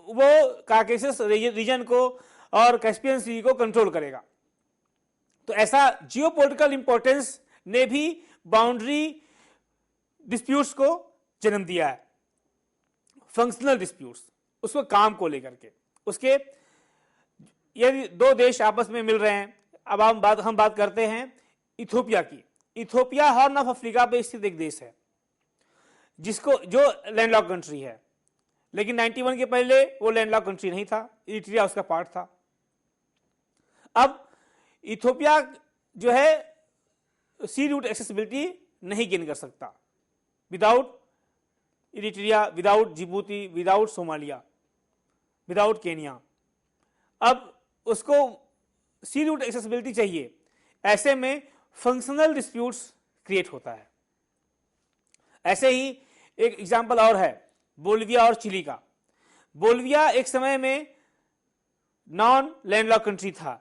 [SPEAKER 2] वो काकेशस रीजन को और कैस्पियन सी को कंट्रोल करेगा। तो ऐसा जियोपॉलिटिकल इंपॉर्टेंस ने भी बाउंड्री डिस्प्यूट्स को जन्म दिया है। फंक्शनल डिस्प्यूट्स, उसको काम को लेकर के, उसके यदि दो देश आपस में मिल रहे हैं। अब हम बात करते हैं इथियोपिया की। इथियोपिया हॉर्न ऑफ अफ्रीका पे स्थित एक देश है जिसको जो लैंडलॉक कंट्री है, लेकिन 91 के पहले वो लैंडलॉक कंट्री नहीं था, इरिट्रिया उसका पार्ट था। अब इथियोपिया जो है सी रूट एक्सेसिबिलिटी नहीं गेन कर सकता without Eritrea, without Djibouti, without Somalia, without Kenya. अब उसको सी रूट एक्सेसिबिलिटी चाहिए। ऐसे में फंक्शनल डिस्प्यूट्स क्रिएट होता है। ऐसे ही एक एग्जांपल और है बोलिविया और चिली का। बोलिविया एक समय में नॉन लैंडलॉक कंट्री था,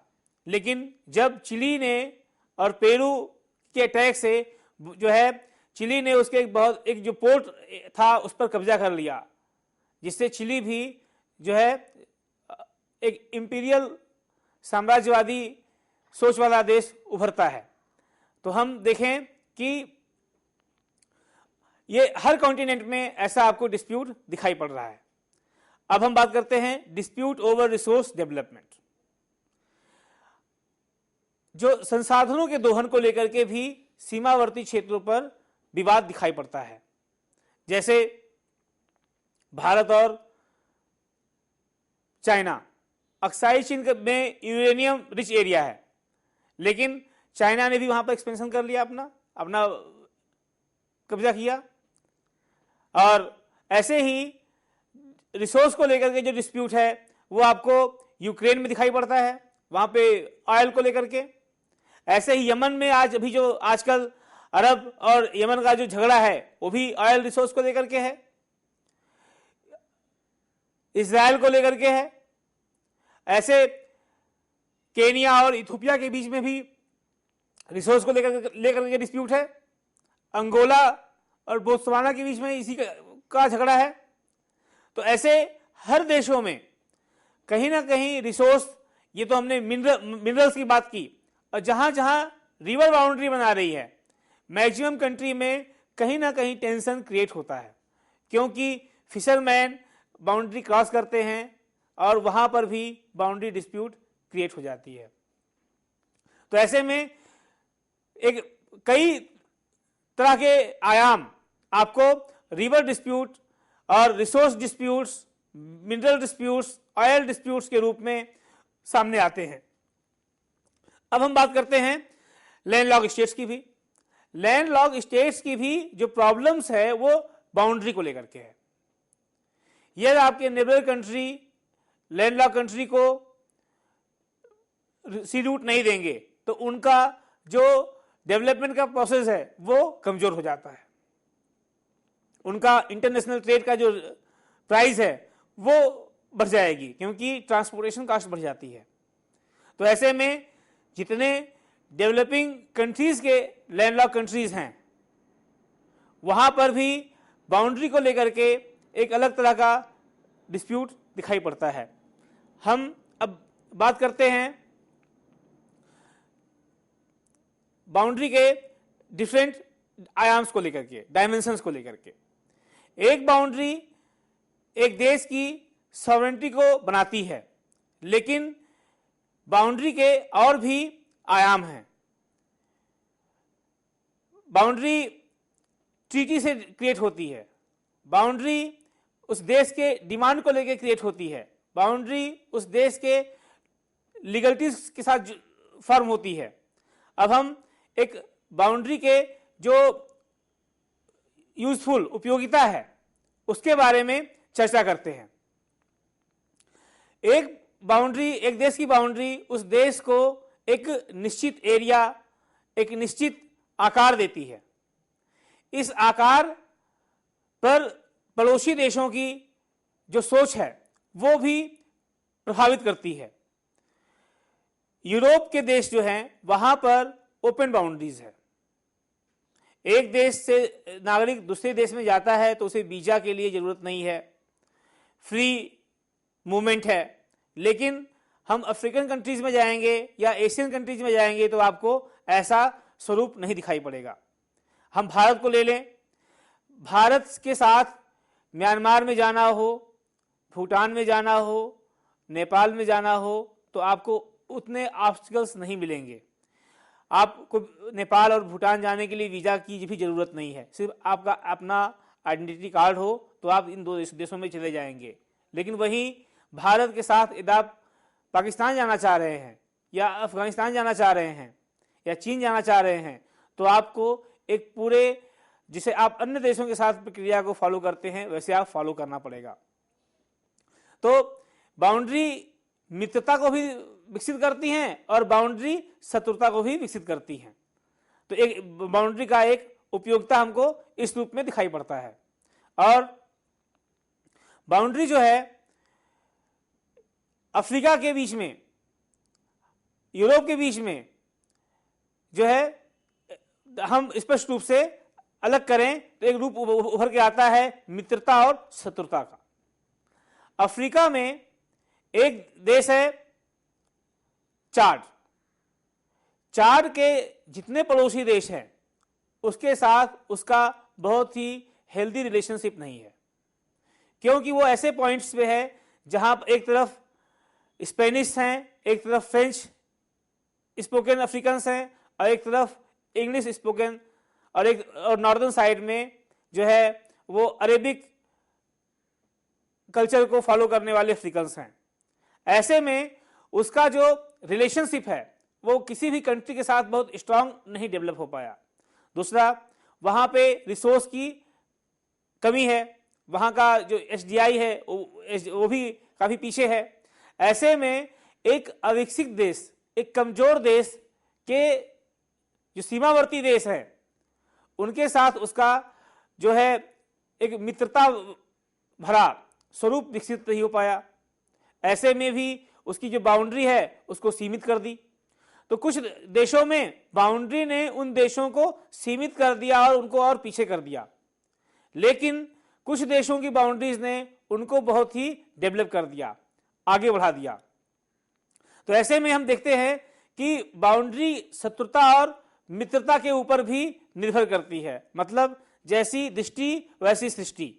[SPEAKER 2] लेकिन जब चिली ने और पेरू के अटैक से जो है चिली ने उसके एक जो पोर्ट था उस पर कब्जा कर लिया, जिससे चिली भी जो है एक इंपीरियल साम्राज्यवादी सोच वाला देश उभरता है। तो हम देखें कि ये हर कॉन्टिनेंट में ऐसा आपको डिस्प्यूट दिखाई पड़ रहा है। अब हम बात करते हैं डिस्प्यूट ओवर रिसोर्स डेवलपमेंट। जो संसाधनों के दोहन को लेकर के भी सीमावर्ती क्षेत्रों पर विवाद दिखाई पड़ता है। जैसे भारत और चाइना, अक्साई चीन में यूरेनियम रिच एरिया है, लेकिन चाइना ने भी वहां पर एक्सपेंशन कर लिया, अपना कब्जा किया। और ऐसे ही रिसोर्स को लेकर के जो डिस्प्यूट है वो आपको यूक्रेन में दिखाई पड़ता है, वहां पे ऑयल को लेकर के। ऐसे ही यमन में आज अभी जो आजकल अरब और यमन का जो झगड़ा है वो भी ऑयल रिसोर्स को लेकर के है, इजराइल को लेकर के है। ऐसे केनिया और इथियोपिया के बीच में भी रिसोर्स को लेकर के डिस्प्यूट है। अंगोला और बोत्सवाना के बीच में इसी का झगड़ा है। तो ऐसे हर देशों में कहीं ना कहीं रिसोर्स, ये तो हमने मिनरल्स की बात की, और जहां जहां रिवर बाउंड्री बना रही है मैक्सिमम कंट्री में कहीं ना कहीं टेंशन क्रिएट होता है, क्योंकि फिशरमैन बाउंड्री क्रॉस करते हैं और वहां पर भी बाउंड्री डिस्प्यूट क्रिएट हो जाती है। तो ऐसे में एक कई तरह के आयाम आपको रिवर डिस्प्यूट और resource disputes, mineral disputes, oil disputes के रूप में सामने आते हैं। अब हम बात करते हैं लैंडलॉक स्टेट्स की भी। लैंडलॉक स्टेट्स की भी जो प्रॉब्लम्स है वो बाउंड्री को लेकर के है। यदि आपके नेबर कंट्री लैंडलॉक कंट्री को सी रूट नहीं देंगे तो उनका जो डेवलपमेंट का प्रोसेस है वो कमजोर हो जाता है, उनका इंटरनेशनल ट्रेड का जो प्राइस है वो बढ़ जाएगी, क्योंकि ट्रांसपोर्टेशन कॉस्ट बढ़ जाती है। तो ऐसे में जितने डेवलपिंग कंट्रीज के लैंडलॉक कंट्रीज हैं वहां पर भी बाउंड्री को लेकर के एक अलग तरह का डिस्प्यूट दिखाई पड़ता है। हम अब बात करते हैं बाउंड्री के डिफरेंट आयाम्स को लेकर के, डायमेंशंस को लेकर के। एक बाउंड्री एक देश की सॉवरेंटी को बनाती है, लेकिन बाउंड्री के और भी आयाम हैं। बाउंड्री ट्रीटी से क्रिएट होती है, बाउंड्री उस देश के डिमांड को लेकर क्रिएट होती है, बाउंड्री उस देश के लीगलिटीज के साथ फॉर्म होती है। अब हम एक बाउंड्री के जो यूजफुल उपयोगिता है उसके बारे में चर्चा करते हैं। एक बाउंड्री, एक देश की बाउंड्री उस देश को एक निश्चित एरिया, एक निश्चित आकार देती है। इस आकार पर पड़ोसी देशों की जो सोच है वो भी प्रभावित करती है। यूरोप के देश जो हैं वहां पर ओपन बाउंड्रीज है। एक देश से नागरिक दूसरे देश में जाता है तो उसे वीजा के लिए जरूरत नहीं है, फ्री मूवमेंट है। लेकिन हम अफ्रीकन कंट्रीज में जाएंगे या एशियन कंट्रीज में जाएंगे तो आपको ऐसा स्वरूप नहीं दिखाई पड़ेगा। हम भारत को ले लें, भारत के साथ म्यांमार में जाना हो, भूटान में जाना हो, नेपाल में जाना हो तो आपको उतने ऑब्स्टिकल्स नहीं मिलेंगे। आपको नेपाल और भूटान जाने के लिए वीजा की भी जरूरत नहीं है, सिर्फ आपका अपना आइडेंटिटी कार्ड हो तो आप इन दो देशों में चले जाएंगे। लेकिन वहीं भारत के साथ यदि आप पाकिस्तान जाना चाह रहे हैं या अफगानिस्तान जाना चाह रहे हैं या चीन जाना चाह रहे हैं तो आपको एक पूरे, जिसे आप अन्य देशों के साथ प्रक्रिया को फॉलो करते हैं वैसे आप फॉलो करना पड़ेगा। तो बाउंड्री मित्रता को भी विकसित करती हैं और बाउंड्री शत्रुता को भी विकसित करती हैं। तो एक बाउंड्री का एक उपयोगिता हमको इस रूप में दिखाई पड़ता है। और बाउंड्री जो है अफ्रीका के बीच में, यूरोप के बीच में जो है, हम स्पष्ट रूप से अलग करें तो एक रूप उभर के आता है मित्रता और शत्रुता का। अफ्रीका में एक देश है चाड। चाड के जितने पड़ोसी देश हैं उसके साथ उसका बहुत ही हेल्दी रिलेशनशिप नहीं है, क्योंकि वो ऐसे पॉइंट्स पे है जहां एक तरफ स्पेनिश हैं, एक तरफ फ्रेंच स्पोकन अफ्रीकन्स हैं और एक तरफ इंग्लिश स्पोकन, और नॉर्दर्न साइड में जो है वो अरेबिक कल्चर को फॉलो करने वाले अफ्रीकन्स हैं। ऐसे में उसका जो रिलेशनशिप है वो किसी भी कंट्री के साथ बहुत स्ट्रांग नहीं डेवलप हो पाया। दूसरा, वहां पे रिसोर्स की कमी है, वहां का जो एसडीआई है वो भी काफी पीछे है। ऐसे में एक अविकसित देश, एक कमजोर देश के जो सीमावर्ती देश हैं उनके साथ उसका जो है एक मित्रता भरा स्वरूप विकसित नहीं हो पाया। ऐसे में भी उसकी जो बाउंड्री है उसको सीमित कर दी। तो कुछ देशों में बाउंड्री ने उन देशों को सीमित कर दिया और उनको और पीछे कर दिया, लेकिन कुछ देशों की बाउंड्रीज ने उनको बहुत ही डेवलप कर दिया, आगे बढ़ा दिया। तो ऐसे में हम देखते हैं कि बाउंड्री शत्रुता और मित्रता के ऊपर भी निर्भर करती है। मतलब जैसी दृष्टि वैसी सृष्टि,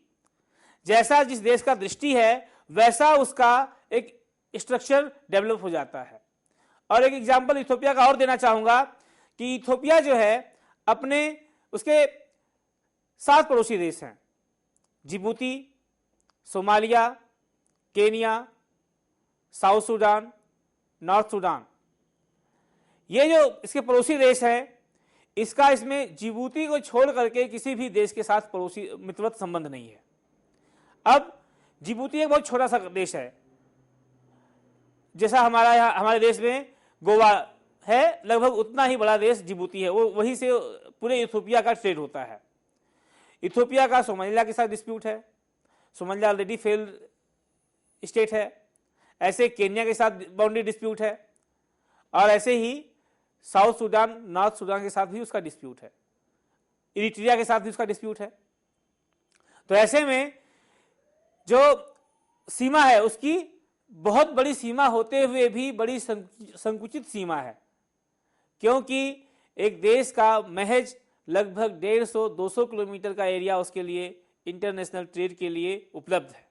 [SPEAKER 2] जैसा जिस देश का दृष्टि है वैसा उसका एक स्ट्रक्चर डेवलप हो जाता है। और एक एग्जांपल इथोपिया का और देना चाहूंगा कि इथोपिया जो है अपने उसके 7 पड़ोसी देश हैं, Djibouti, Somalia, Kenya, south Sudan, north Sudan. ये जो इसके पड़ोसी देश हैं, इसका इसमें जिबूती को छोड़ करके किसी भी देश के साथ पड़ोसी मित्रवत संबंध नहीं है। अब जिबूती एक बहुत छोटा सा देश है, जैसा हमारा यहाँ हमारे देश में गोवा है, लगभग उतना ही बड़ा देश जिबूती है। वो वहीं से पूरे इथोपिया का ट्रेड होता है। इथोपिया का सोमालिया के साथ डिस्प्यूट है, सोमालिया ऑलरेडी फेल्ड स्टेट है। ऐसे केन्या के साथ बाउंड्री डिस्प्यूट है, और ऐसे ही साउथ सूडान, नॉर्थ सूडान के साथ भी उसका डिस्प्यूट है, इरिट्रिया के साथ भी उसका डिस्प्यूट है। तो ऐसे में जो सीमा है उसकी बहुत बड़ी सीमा होते हुए भी बड़ी संकुचित सीमा है, क्योंकि एक देश का महज लगभग 150-200 किलोमीटर का एरिया उसके लिए इंटरनेशनल ट्रेड के लिए उपलब्ध है।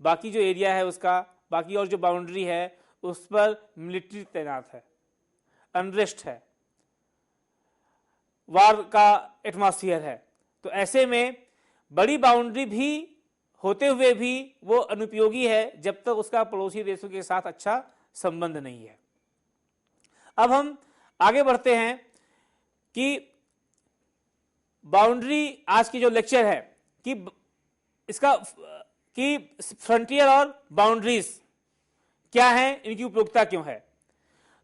[SPEAKER 2] बाकी जो एरिया है उसका, बाकी और जो बाउंड्री है उस पर मिलिट्री तैनात है, अनरेस्ट है, वार का एटमॉस्फेयर है। तो ऐसे में बड़ी बाउंड्री भी होते हुए भी वो अनुपयोगी है जब तक उसका पड़ोसी देशों के साथ अच्छा संबंध नहीं है। अब हम आगे बढ़ते हैं कि बाउंड्री, आज की जो लेक्चर है कि इसका कि फ्रंटियर और बाउंड्रीज क्या है, इनकी उपयोगिता क्यों है।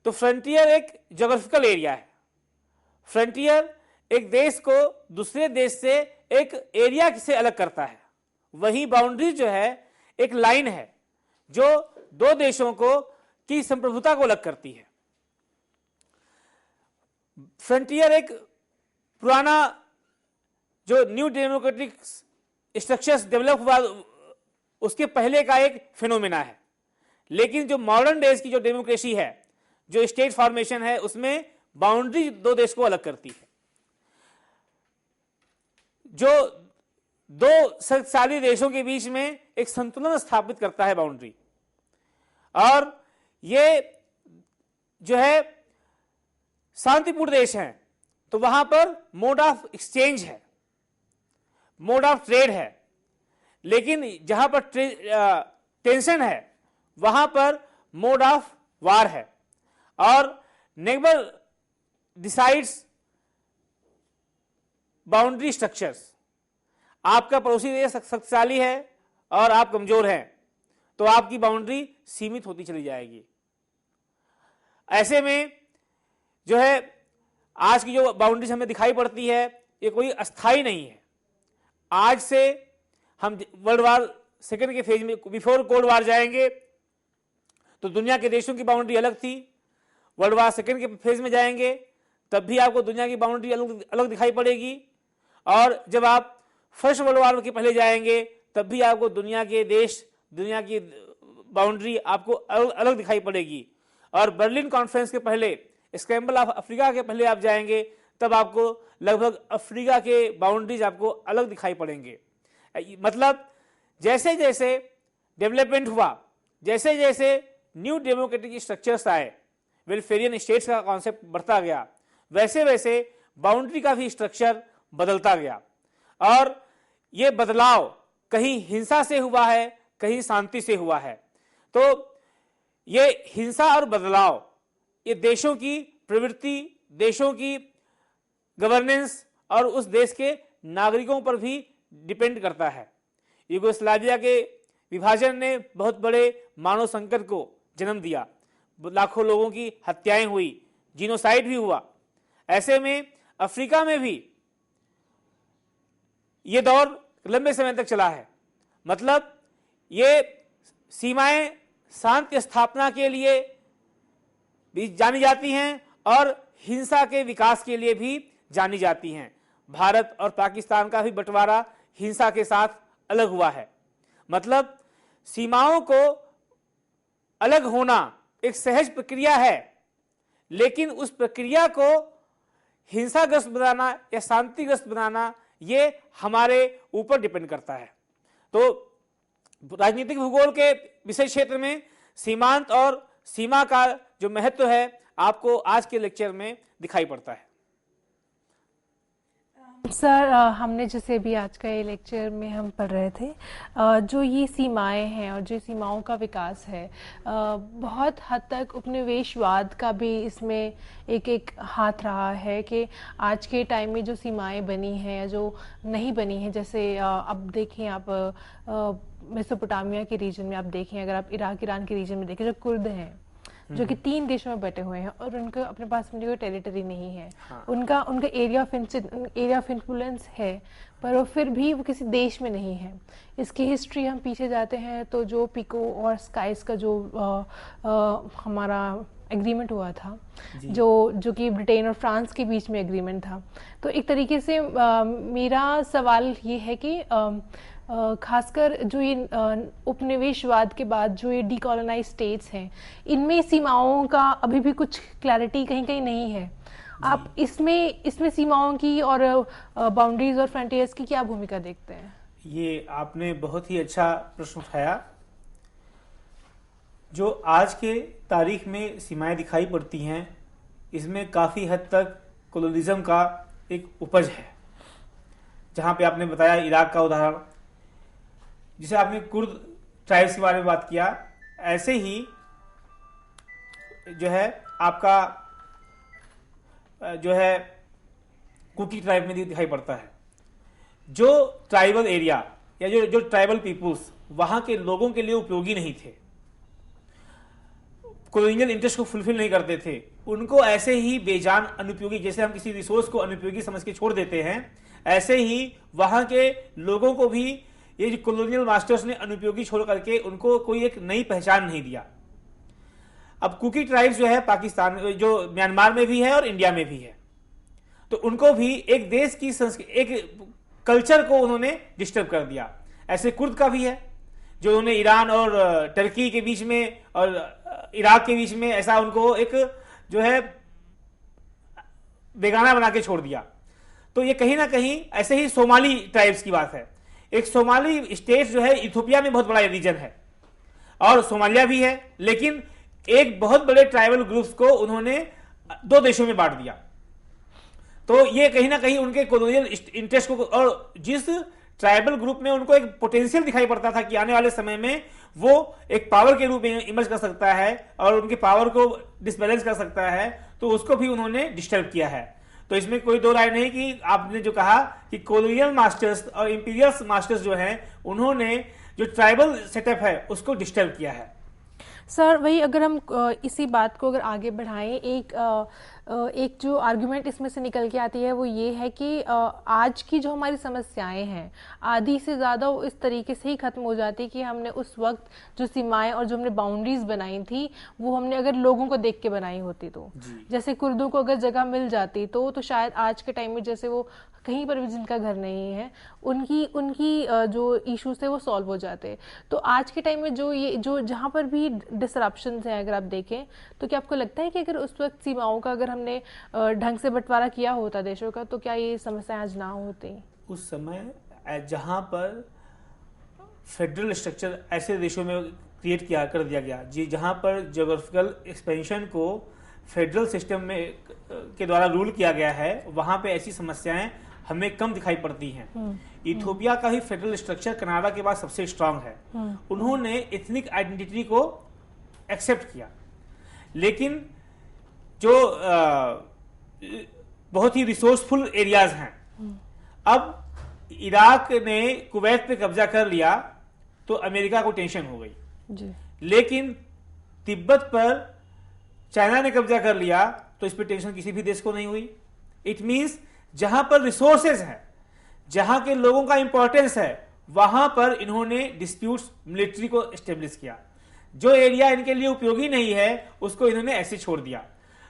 [SPEAKER 2] तो फ्रंटियर एक ज्योग्राफिकल एरिया है। फ्रंटियर एक देश को दूसरे देश से एक एरिया से अलग करता है। वही बाउंड्री जो है एक लाइन है जो दो देशों को की संप्रभुता को अलग करती है। फ्रंटियर एक पुराना जो न्यू डेमोक्रेटिक स्ट्रक्चर्स डेवलप हुआ उसके पहले का एक फिनोमेना है, लेकिन जो मॉडर्न डेज की जो डेमोक्रेसी है, जो स्टेट फॉर्मेशन है, उसमें बाउंड्री दो देश को अलग करती है। जो दो शक्तिशाली देशों के बीच में एक संतुलन स्थापित करता है बाउंड्री। और ये जो है शांतिपूर्ण देश हैं तो वहां पर मोड ऑफ एक्सचेंज है, मोड ऑफ ट्रेड है, लेकिन जहां पर टेंशन है वहां पर मोड ऑफ वार है। और नेबर डिसाइड्स बाउंड्री स्ट्रक्चर्स। आपका पड़ोसी देश शक्तिशाली है और आप कमजोर हैं तो आपकी बाउंड्री सीमित होती चली जाएगी। ऐसे में जो है आज की जो बाउंड्रीज हमें दिखाई पड़ती है ये कोई अस्थाई नहीं है। आज से हम वर्ल्ड वार सेकेंड के फेज में, बिफोर कोल्ड वार जाएंगे तो दुनिया के देशों की बाउंड्री अलग थी। वर्ल्ड वार सेकेंड के फेज में जाएंगे तब भी आपको दुनिया की बाउंड्री अलग अलग दिखाई पड़ेगी। और जब आप फर्स्ट वर्ल्ड वार के पहले जाएंगे तब भी आपको दुनिया के देश, दुनिया की बाउंड्री आपको अलग अलग दिखाई पड़ेगी। और बर्लिन कॉन्फ्रेंस के पहले, स्क्रैम्बल ऑफ अफ्रीका के पहले आप जाएंगे तब आपको लगभग अफ्रीका के बाउंड्रीज आपको अलग दिखाई पड़ेंगे। मतलब जैसे जैसे डेवलपमेंट हुआ, जैसे जैसे न्यू डेमोक्रेटिक स्ट्रक्चर्स आए, वेलफेरियन स्टेट्स का कॉन्सेप्ट बढ़ता गया, वैसे वैसे बाउंड्री का भी स्ट्रक्चर बदलता गया। और ये बदलाव कहीं हिंसा से हुआ है, कहीं शांति से हुआ है। तो ये हिंसा और बदलाव ये देशों की प्रवृत्ति, देशों की गवर्नेंस और उस देश के नागरिकों पर भी डिपेंड करता है। यूगोस्लाविया के विभाजन ने बहुत बड़े मानव संकट को जन्म दिया, लाखों लोगों की हत्याएं हुई, जीनोसाइड भी हुआ। ऐसे में अफ्रीका में भी ये दौर लंबे समय तक चला है। मतलब ये सीमाएं शांति स्थापना के लिए भी जानी जाती हैं और हिंसा के विकास के लिए भी जानी जाती हैं। भारत और पाकिस्तान का भी बंटवारा हिंसा के साथ अलग हुआ है। मतलब सीमाओं को अलग होना एक सहज प्रक्रिया है, लेकिन उस प्रक्रिया को हिंसाग्रस्त बनाना या शांतिग्रस्त बनाना ये हमारे ऊपर डिपेंड करता है। तो राजनीतिक भूगोल के विषय क्षेत्र में सीमांत और सीमा का जो महत्व है आपको आज के लेक्चर में दिखाई पड़ता है।
[SPEAKER 1] सर, हमने जैसे भी आज का ये लेक्चर में हम पढ़ रहे थे, जो ये सीमाएं हैं और जो सीमाओं का विकास है, बहुत हद तक उपनिवेशवाद का भी इसमें एक हाथ रहा है कि आज के टाइम में जो सीमाएं बनी हैं या जो नहीं बनी हैं, जैसे अब देखें आप मेसोपोटामिया के रीजन में आप देखें, अगर आप इराक ईरान के रीजन में देखें, जो कुर्द हैं जो कि 3 देशों में बटे हुए हैं और उनका अपने पास कोई टेरिटरी नहीं है। हाँ। उनका एरिया ऑफ इन्फ्लुएंस है, पर वो फिर भी वो किसी देश में नहीं है। इसकी हिस्ट्री हम पीछे जाते हैं तो जो पिको और स्काइस का जो हमारा एग्रीमेंट हुआ था, जो कि ब्रिटेन और फ्रांस के बीच में एग्रीमेंट था, तो एक तरीके से मेरा सवाल ये है कि खासकर जो ये उपनिवेशवाद के बाद जो ये डीकॉलोनाइज स्टेट्स हैं, इनमें सीमाओं का अभी भी कुछ क्लैरिटी कहीं कहीं नहीं है। आप इसमें सीमाओं की और बाउंड्रीज और फ्रंटियर्स की क्या भूमिका देखते हैं?
[SPEAKER 2] ये आपने बहुत ही अच्छा प्रश्न उठाया। जो आज के तारीख में सीमाएं दिखाई पड़ती हैं, इसमें काफ़ी हद तक कोलोनिज्म का एक उपज है। जहाँ पे आपने बताया इराक का उदाहरण, जिसे आपने कुर्द ट्राइब्स के बारे में बात किया, ऐसे ही जो है आपका जो है कुकी ट्राइब में दिखाई पड़ता है। जो ट्राइबल एरिया या जो ट्राइबल पीपुल्स वहां के लोगों के लिए उपयोगी नहीं थे, कॉलोनियल इंटरेस्ट को फुलफिल नहीं करते थे, उनको ऐसे ही बेजान अनुपयोगी, जैसे हम किसी रिसोर्स को अनुपयोगी समझ के छोड़ देते हैं, ऐसे ही वहां के लोगों को भी ये जो कॉलोनियल मास्टर्स ने अनुपयोगी छोड़ करके उनको कोई एक नई पहचान नहीं दिया। अब कुकी ट्राइब्स जो है पाकिस्तान, जो म्यांमार में भी है और इंडिया में भी है, तो उनको भी एक देश की एक कल्चर को उन्होंने डिस्टर्ब कर दिया। ऐसे कुर्द का भी है, जो उन्होंने ईरान और टर्की के बीच में और इराक के बीच में ऐसा उनको एक जो है बेगाना बना के छोड़ दिया। तो ये कहीं ना कहीं ऐसे ही सोमाली ट्राइब्स की बात है। एक सोमाली स्टेट जो है इथियोपिया में बहुत बड़ा रीजन है और सोमालिया भी है, लेकिन एक बहुत बड़े ट्राइबल ग्रुप्स को उन्होंने 2 देशों में बांट दिया। तो ये कहीं ना कहीं उनके कॉलोनियल इंटरेस्ट को, और जिस ट्राइबल ग्रुप में उनको एक पोटेंशियल दिखाई पड़ता था कि आने वाले समय में वो एक पावर के रूप में इमर्ज कर सकता है और उनके पावर को डिसबैलेंस कर सकता है, तो उसको भी उन्होंने डिस्टर्ब किया है। तो इसमें कोई दो राय नहीं कि आपने जो कहा कि कॉलोनियल मास्टर्स और इंपीरियल मास्टर्स जो हैं, उन्होंने जो ट्राइबल सेटअप है उसको डिस्टर्ब किया है।
[SPEAKER 1] सर, वही अगर हम इसी बात को अगर आगे बढ़ाएं, एक जो आर्गुमेंट इसमें से निकल के आती है वो ये है कि आज की जो हमारी समस्याएं हैं, आधी से ज़्यादा वो इस तरीके से ही ख़त्म हो जाती कि हमने उस वक्त जो सीमाएं और जो हमने बाउंड्रीज बनाई थी वो हमने अगर लोगों को देख के बनाई होती, तो जैसे कुर्दों को अगर जगह मिल जाती तो शायद आज के टाइम में जैसे वो कहीं पर भी जिनका घर नहीं है उनकी जो इश्यूज थे वो सॉल्व हो जाते। तो आज के टाइम में जो जहाँ पर भी डिसरप्शंस हैं, अगर आप देखें, तो क्या आपको लगता है कि अगर उस वक्त सीमाओं का अगर हमने ढंग से बंटवारा किया होता देशों का, तो क्या ये समस्याएं आज ना होती? उस
[SPEAKER 2] समय जहाँ पर फेडरल स्ट्रक्चर ऐसे देशों में क्रिएट कर दिया गया जहाँ पर ज्योग्राफिकल एक्सपेंशन को फेडरल सिस्टम में के द्वारा रूल किया गया है, वहाँ पे ऐसी समस्याएं हमें कम दिखाई पड़ती हैं। इथियोपिया का ही फेडरल स्ट्रक्चर कनाडा के बाद सबसे स्ट्रांग है। उन्होंने एथनिक आइडेंटिटी को एक्सेप्ट किया, लेकिन जो बहुत ही रिसोर्सफुल एरियाज हैं, अब इराक ने कुवैत पे कब्जा कर लिया तो अमेरिका को टेंशन हो गई जी। लेकिन तिब्बत पर चाइना ने कब्जा कर लिया तो इस पर टेंशन किसी भी देश को नहीं हुई। इट मींस जहां पर रिसोर्सेज हैं, जहां के लोगों का इंपॉर्टेंस है, वहां पर इन्होंने डिस्प्यूट्स मिलिट्री को एस्टेब्लिश किया। जो एरिया इनके लिए उपयोगी नहीं है उसको इन्होंने ऐसे छोड़ दिया।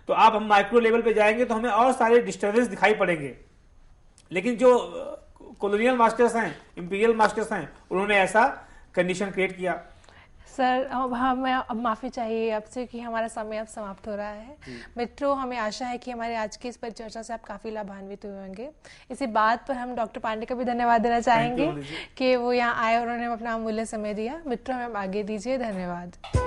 [SPEAKER 2] तो आप हम माइक्रो लेवल पे जाएंगे तो हमें और सारे डिस्टर्बेंस दिखाई पड़ेंगे, लेकिन जो कॉलोनियल मास्टर्स हैं, इंपीरियल मास्टर्स हैं, उन्होंने ऐसा कंडीशन क्रिएट किया।
[SPEAKER 1] सर अब हमें अब माफ़ी चाहिए आपसे कि हमारा समय अब समाप्त हो रहा है। मित्रों, हमें आशा है कि हमारे आज की इस परिचर्चा से आप काफ़ी लाभान्वित हुए होंगे। इसी बात पर हम डॉक्टर पांडे का भी धन्यवाद देना चाहेंगे कि वो यहाँ आए और उन्होंने अपना अमूल्य समय दिया। मित्रों, हमें आगे दीजिए। धन्यवाद।